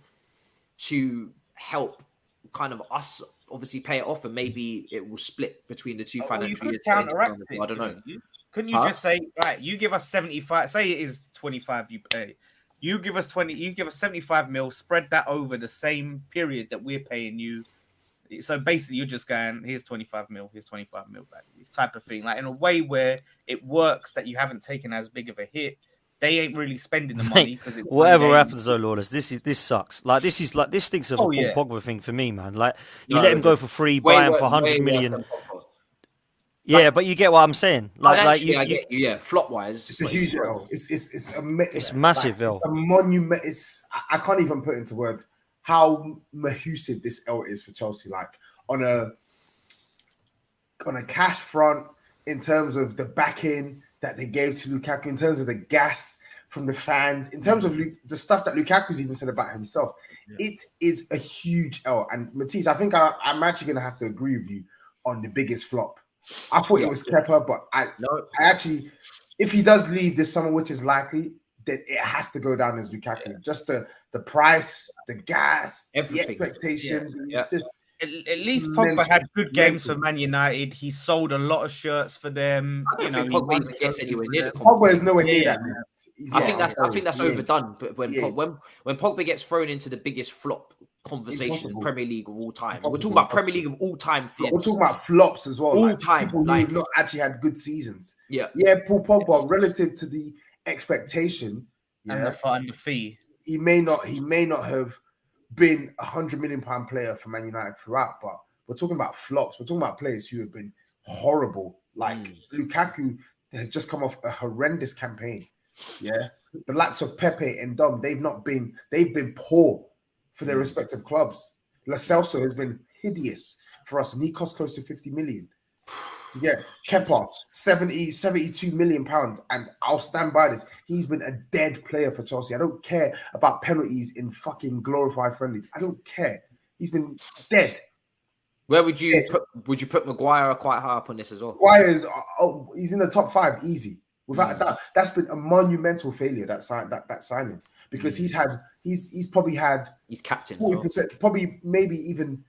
to help kind of us obviously pay it off, and maybe it will split between the two financial years. I don't know. Couldn't you just say, right, you give us 75, say it is 25 you pay. You give us 20, you give us 75 mil, spread that over the same period that we're paying you. So basically, you're just going, here's 25 mil, here's 25 mil back. This type of thing, like in a way where it works that you haven't taken as big of a hit. They ain't really spending the money. Whatever happens though, Lawless, this sucks. Like this stinks of a Paul Pogba thing for me, man. Like you let him go for free, buy him for 100 million. Yeah, but you get what I'm saying. I get you. Yeah, flop wise, it's a huge L. It's massive L. It's a monument. I can't even put into words how massive this L is for Chelsea. Like on a cash front, in terms of the backing that they gave to Lukaku, in terms of the gas from the fans, in terms of the stuff that Lukaku's even said about himself, it is a huge L. And Matisse, I think I'm actually going to have to agree with you on the biggest flop. I thought it was Kepa, but I actually, if he does leave this summer, which is likely, then it has to go down as Lukaku. Yeah. Just the price, the gas, everything. The expectation. Yeah. Just at least Pogba had good games for Man United. He sold a lot of shirts for them. I don't think Pogba even gets anywhere near the Pogba is nowhere near that. I think that's overdone. But when Pogba gets thrown into the biggest flop conversation in Premier League of all time, we're talking about Premier League of all time flops. We're talking about flops as well. All time, people who have not actually had good seasons. Yeah, Paul Pogba, relative to the expectation and the fee, he may not have been £100 million player for Man United throughout, but we're talking about flops. We're talking about players who have been horrible. Like Lukaku has just come off a horrendous campaign. Yeah, the likes of Pepe and Dom, they've been poor for their respective clubs. Lo Celso has been hideous for us, and he cost close to 50 million. Yeah, Kepa, 72 million pounds, and I'll stand by this. He's been a dead player for Chelsea. I don't care about penalties in fucking glorified friendlies. I don't care. He's been dead. Where would you put Maguire quite high up on this as well? Maguire's he's in the top 5 easy. Without a doubt. That's been a monumental failure, that signing. Because he's probably had he's captain 40%, probably maybe even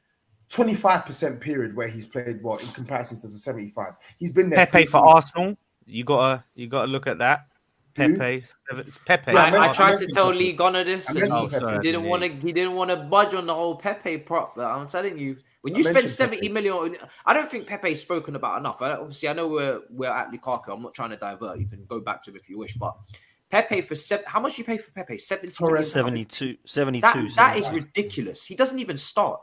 25% period where he's played well in comparison to the 75. He's been there. Pepe for Arsenal. You gotta look at that. Pepe. It's Pepe. I tried to tell Lee Gunner this, and he didn't want to budge on the whole Pepe prop. But I'm telling you, when you spend 70 million, I don't think Pepe's spoken about enough. Obviously, I know we're at Lukaku. I'm not trying to divert. You can go back to him if you wish, but Pepe how much you pay for Pepe? 72. That is ridiculous. He doesn't even start.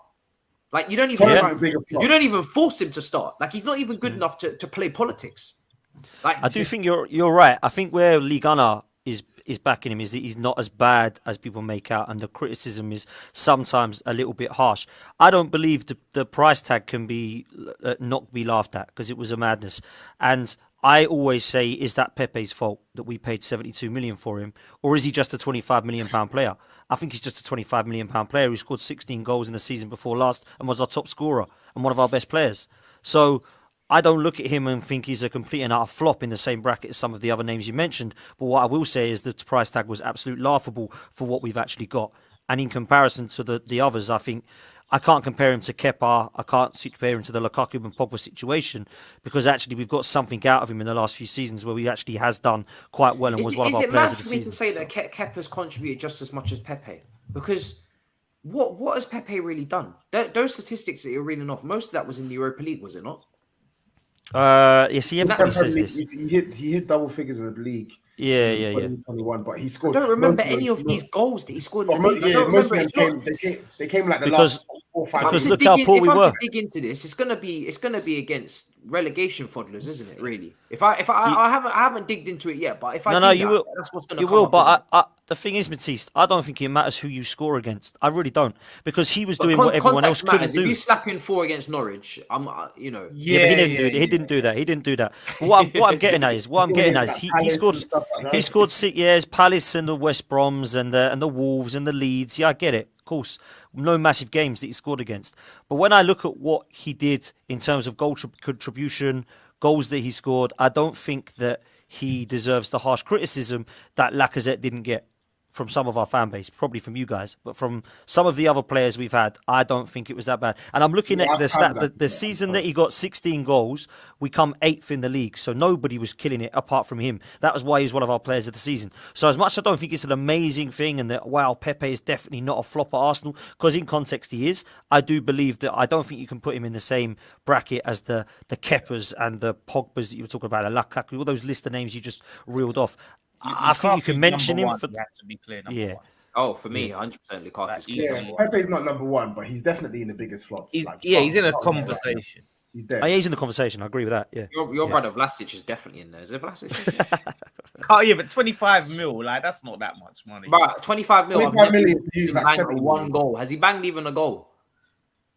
Like you don't even force him to start. Like he's not even good enough to play politics. Like I do think you're right. I think where Lee Gunner is backing him is that he's not as bad as people make out, and the criticism is sometimes a little bit harsh. I don't believe the price tag can be not be laughed at, because it was a madness. And I always say, is that Pepe's fault that we paid 72 million for him, or is he just a 25 million pound player? I think he's just a 25 million pound player who scored 16 goals in the season before last and was our top scorer and one of our best players. So I don't look at him and think he's a complete and utter flop in the same bracket as some of the other names you mentioned. But what I will say is the price tag was absolutely laughable for what we've actually got. And in comparison to the others, I think I can't compare him to Kepa. I can't compare him to the Lukaku and Pogba situation, because actually we've got something out of him in the last few seasons where he actually has done quite well and was one of our players of the season. Is it mad for me to say that Kepa's contributed just as much as Pepe? Because what has Pepe really done? Those statistics that you're reading off, most of that was in the Europa League, was it not? Yes, he says this. He hit double figures in the league. Yeah. 2021, but he scored. I don't remember any of these goals that he scored in the league. Most of them came like the last 4 or 5 because years. look how poor we were. If I'm to dig into this, it's gonna be against relegation fodlers, isn't it? Really? I haven't digged into it yet, but if I you will. That's what's gonna you come will, up, but the thing is, Matisse, I don't think it matters who you score against. I really don't, because he was doing what everyone else couldn't do. If you slap in 4 against Norwich, he didn't do that. He didn't do that. But what I'm getting at is he scored 6 years, Palace and the West Broms and the Wolves and the Leeds. Yeah, I get it. Of course, no massive games that he scored against. But when I look at what he did in terms of goal contribution, goals that he scored, I don't think that he deserves the harsh criticism that Lacazette didn't get from some of our fan base, probably from you guys, but from some of the other players we've had, I don't think it was that bad. And I'm looking at the stat, the season that he got 16 goals, we come 8th in the league. So nobody was killing it apart from him. That was why he was one of our players of the season. So as much as I don't think it's an amazing thing and that, wow, Pepe is definitely not a flop at Arsenal, because in context he is, I do believe that I don't think you can put him in the same bracket as the Kepas and the Pogbas that you were talking about, the Lukaku, all those list of names you just reeled off. I think you can mention him for. You have to be clear. One. Oh, for me, 100% Lukaku's clear. Yeah, Pepe's not number 1, but he's definitely in the biggest flops. He's in a conversation. He's there. Oh, yeah, he's in the conversation. I agree with that. Yeah, your brother Vlasic is definitely in there. Is it Vlasic? Oh yeah, but 25 mil, like that's not that much money. Right, 25 mil. 25 million to use like one goal. Has he banged even a goal?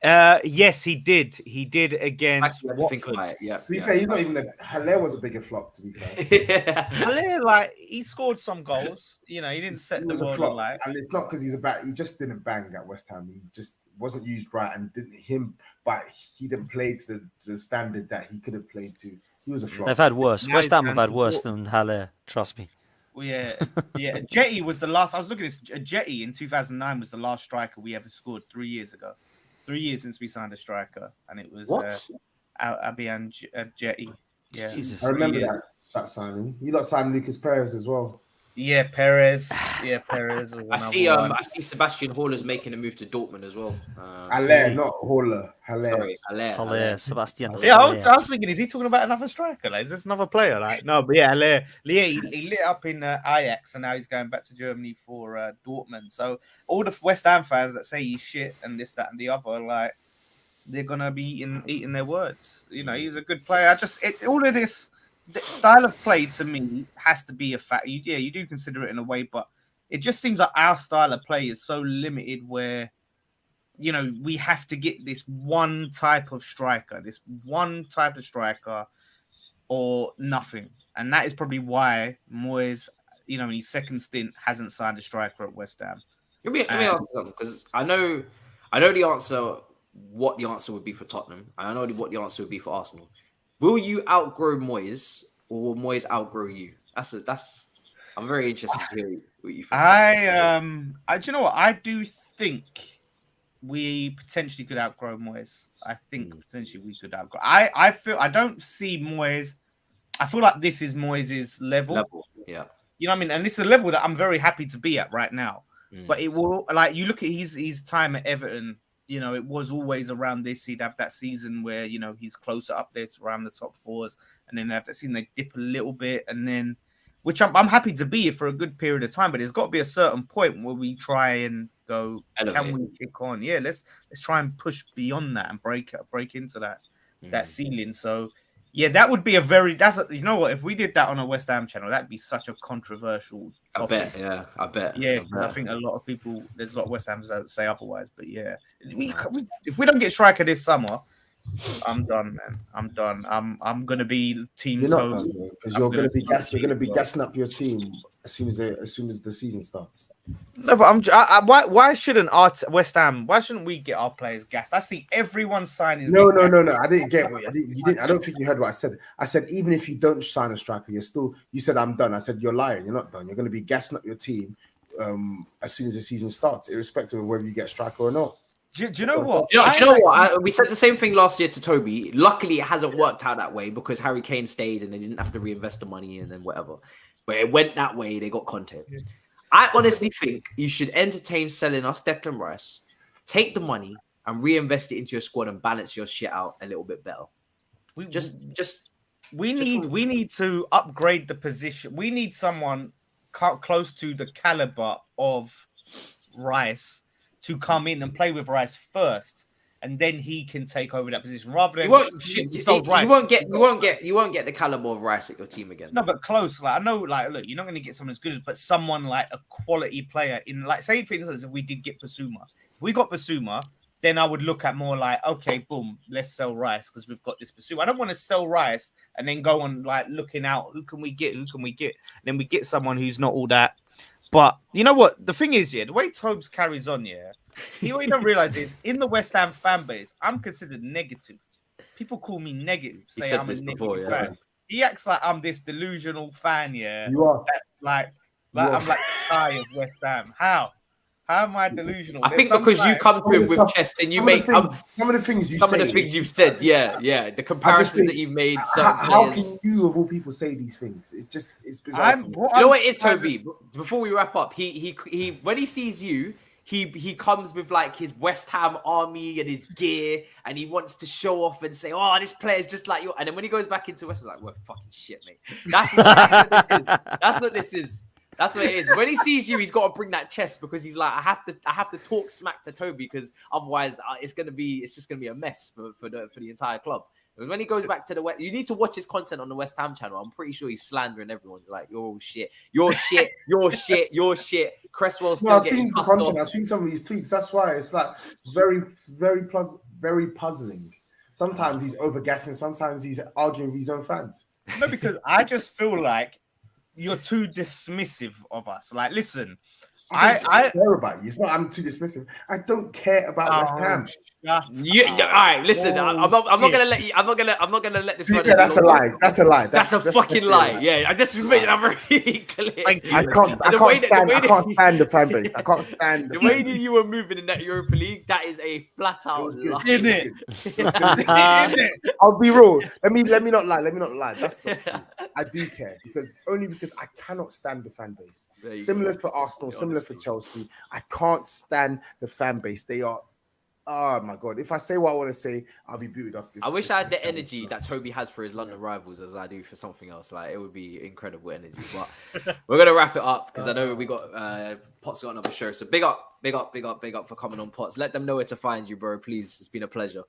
Yes, he did. He did against Watford. To be fair, he's not even. Haller was a bigger flop. To be fair, Haller, like he scored some goals. You know, he didn't set the world alight. And it's not because he's he just didn't bang at West Ham. He just wasn't used right, and but he didn't play to the standard that he could have played to. He was a flop. They've had worse. West Ham have had worse than Haller. Trust me. Well, yeah. Jetty was the last. I was looking at this. Jetty in 2009 was the last striker we ever scored 3 years ago. 3 years since we signed a striker, and it was Abian Jetty. Yeah, Jesus. I remember that signing. You lot signed Lucas Perez as well. Yeah, Perez. Yeah, Perez. I see Sebastian Haller's making a move to Dortmund as well. Haller, not Haller. Haller. Sebastian. Yeah, I was thinking, is he talking about another striker? Like, is this another player? Like, no, but yeah, Haller. He lit up in Ajax, and now he's going back to Germany for Dortmund. So all the West Ham fans that say he's shit and this, that, and the other, like, they're gonna be eating their words. You know, he's a good player. All of this. The style of play to me has to be a fact. You do consider it in a way, but it just seems like our style of play is so limited where, you know, we have to get this one type of striker, or nothing. And that is probably why Moyes, you know, in his second stint hasn't signed a striker at West Ham. Let me ask you something, because I know the answer, what the answer would be for Tottenham. And I know what the answer would be for Arsenal. Will you outgrow Moyes, or will Moyes outgrow you? I'm very interested to hear what you think. Do you know what? I do think we potentially could outgrow Moyes. I think potentially we could outgrow. I don't see Moyes. I feel like this is Moyes' level. Yeah. You know what I mean? And this is a level that I'm very happy to be at right now. But it will, like, you look at his time at Everton. You know, it was always around this. He'd have that season where, you know, he's closer up there to around the top fours. And then have that season, they dip a little bit. And then, which I'm happy to be here for a good period of time. But there's got to be a certain point where we try and go, can we kick on? Yeah, let's try and push beyond that and break into that ceiling. So, yeah, that would be you know what? If we did that on a West Ham channel, that'd be such a controversial topic. I bet. Yeah, because I think there's a lot of West Hams that say otherwise. But yeah, if we don't get striker this summer, I'm done, man. I'm done. I'm gonna be team. You're not done, because you're gonna be gassing up your team as soon as the season starts. No, but why shouldn't West Ham? Why shouldn't we get our players gassed? I see everyone signing. No. I didn't get what you didn't. I don't think you heard what I said. I said even if you don't sign a striker, you're still. You said I'm done. I said you're lying. You're not done. You're gonna be gassing up your team as soon as the season starts, irrespective of whether you get a striker or not. Do you know what? Do you know what? We said the same thing last year to Toby. Luckily, it hasn't worked out that way because Harry Kane stayed and they didn't have to reinvest the money and then whatever. But it went that way. They got content. Yeah. I honestly think you should entertain selling us Declan Rice, take the money and reinvest it into your squad and balance your shit out a little bit better. We need to upgrade the position. We need someone close to the caliber of Rice to come in and play with Rice first, and then he can take over that position rather than you won't get the caliber of Rice at your team again. No, but close. Like I know, like look, you're not going to get someone as good as, but someone like a quality player in, like, say for instance, if we did get Basuma, if we got Basuma, then I would look at more like, okay, boom, let's sell Rice because we've got this Basuma. I don't want to sell Rice and then go on like looking out who can we get, and then we get someone who's not all that. But you know what? The thing is, yeah, the way Tobs carries on, yeah, what you don't realize is in the West Ham fan base, I'm considered negative. People call me negative, say I'm a negative fan. He acts like I'm this delusional fan, yeah. You are. That's like I'm like the tie of West Ham. How am I delusional? I think because you come to him with chest and you make some of the things you've said, yeah, the comparisons that you've made. How can you, of all people, say these things? It's bizarre. You know what it is, Toby? Before we wrap up, he when he sees you, he comes with like his West Ham army and his gear, and he wants to show off and say, "Oh, this player's just like you." And then when he goes back into West Ham, like, "We're fucking shit, mate." That's what this is. That's what it is. When he sees you, he's got to bring that chest because he's like, I have to talk smack to Toby because otherwise it's just gonna be a mess for the entire club. Because when he goes back to the West, you need to watch his content on the West Ham channel. I'm pretty sure he's slandering everyone. He's like, you're all shit, you're shit, you're shit, you're shit. Cresswell's still getting cussed off. I've seen some of his tweets. That's why it's like very puzzling. Sometimes he's overgassing. Sometimes he's arguing with his own fans. No, because I just feel like you're too dismissive of us. Like, listen, I don't care about you. It's not I'm too dismissive. I don't care about West Ham. All right, listen. I'm not gonna let you. I'm not gonna let this. Yeah, that's a lie. That's a lie. That's a fucking lie. Yeah, I just made that very clear. I can't stand the fan base. I can't stand the way that you were moving in that Europa League. That is a flat out lie, isn't it? I'll be real. Let me not lie. That's not true. I do care because I cannot stand the fan base. Similar for Arsenal, similar for Chelsea. I can't stand the fan base. They are. Oh my god! If I say what I want to say, I'll be booted off this. I wish I had the energy that Toby has for his London rivals as I do for something else. Like, it would be incredible energy. But we're gonna wrap it up because I know we got Potts got another show. So big up for coming on, Potts. Let them know where to find you, bro. Please, it's been a pleasure.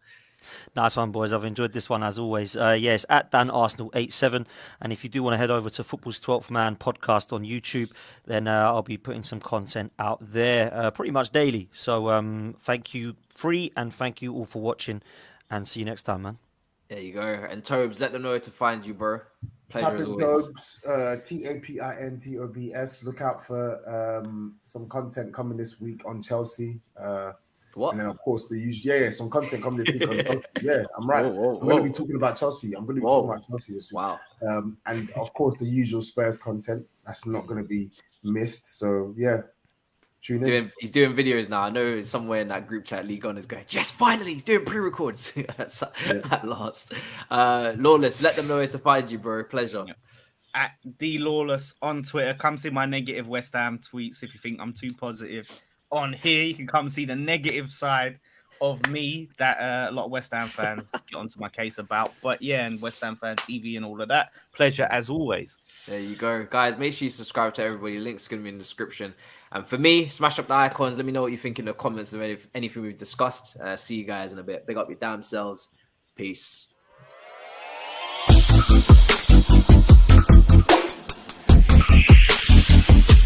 Nice one, boys. I've enjoyed this one as always. Yes, at Dan Arsenal 87. And if you do want to head over to Football's 12th Man podcast on YouTube, then I'll be putting some content out there pretty much daily. So thank you, free, and thank you all for watching. And see you next time, man. There you go. And Tobs, let them know where to find you, bro. Pleasure as always. TapinTobs. Look out for some content coming this week on Chelsea. What? And then, of course, the usual, some content coming this week on Chelsea. Yeah, I'm right. I'm going to be talking about Chelsea. I'm going to be talking about Chelsea this week. Wow. And, of course, the usual Spurs content. That's not going to be missed. So, yeah. He's doing videos now. I know somewhere in that group chat, League On is going, yes, finally, he's doing pre-records at last. Lawless, let them know where to find you, bro. Pleasure. At the Lawless on Twitter. Come see my negative West Ham tweets if you think I'm too positive. On here, you can come see the negative side of me that a lot of West Ham fans get onto my case about. But yeah, and West Ham Fan TV and all of that. Pleasure as always. There you go. Guys, make sure you subscribe to everybody. Link's going to be in the description. And for me, smash up the icons. Let me know what you think in the comments of anything we've discussed. See you guys in a bit. Big up your damn selves. Peace.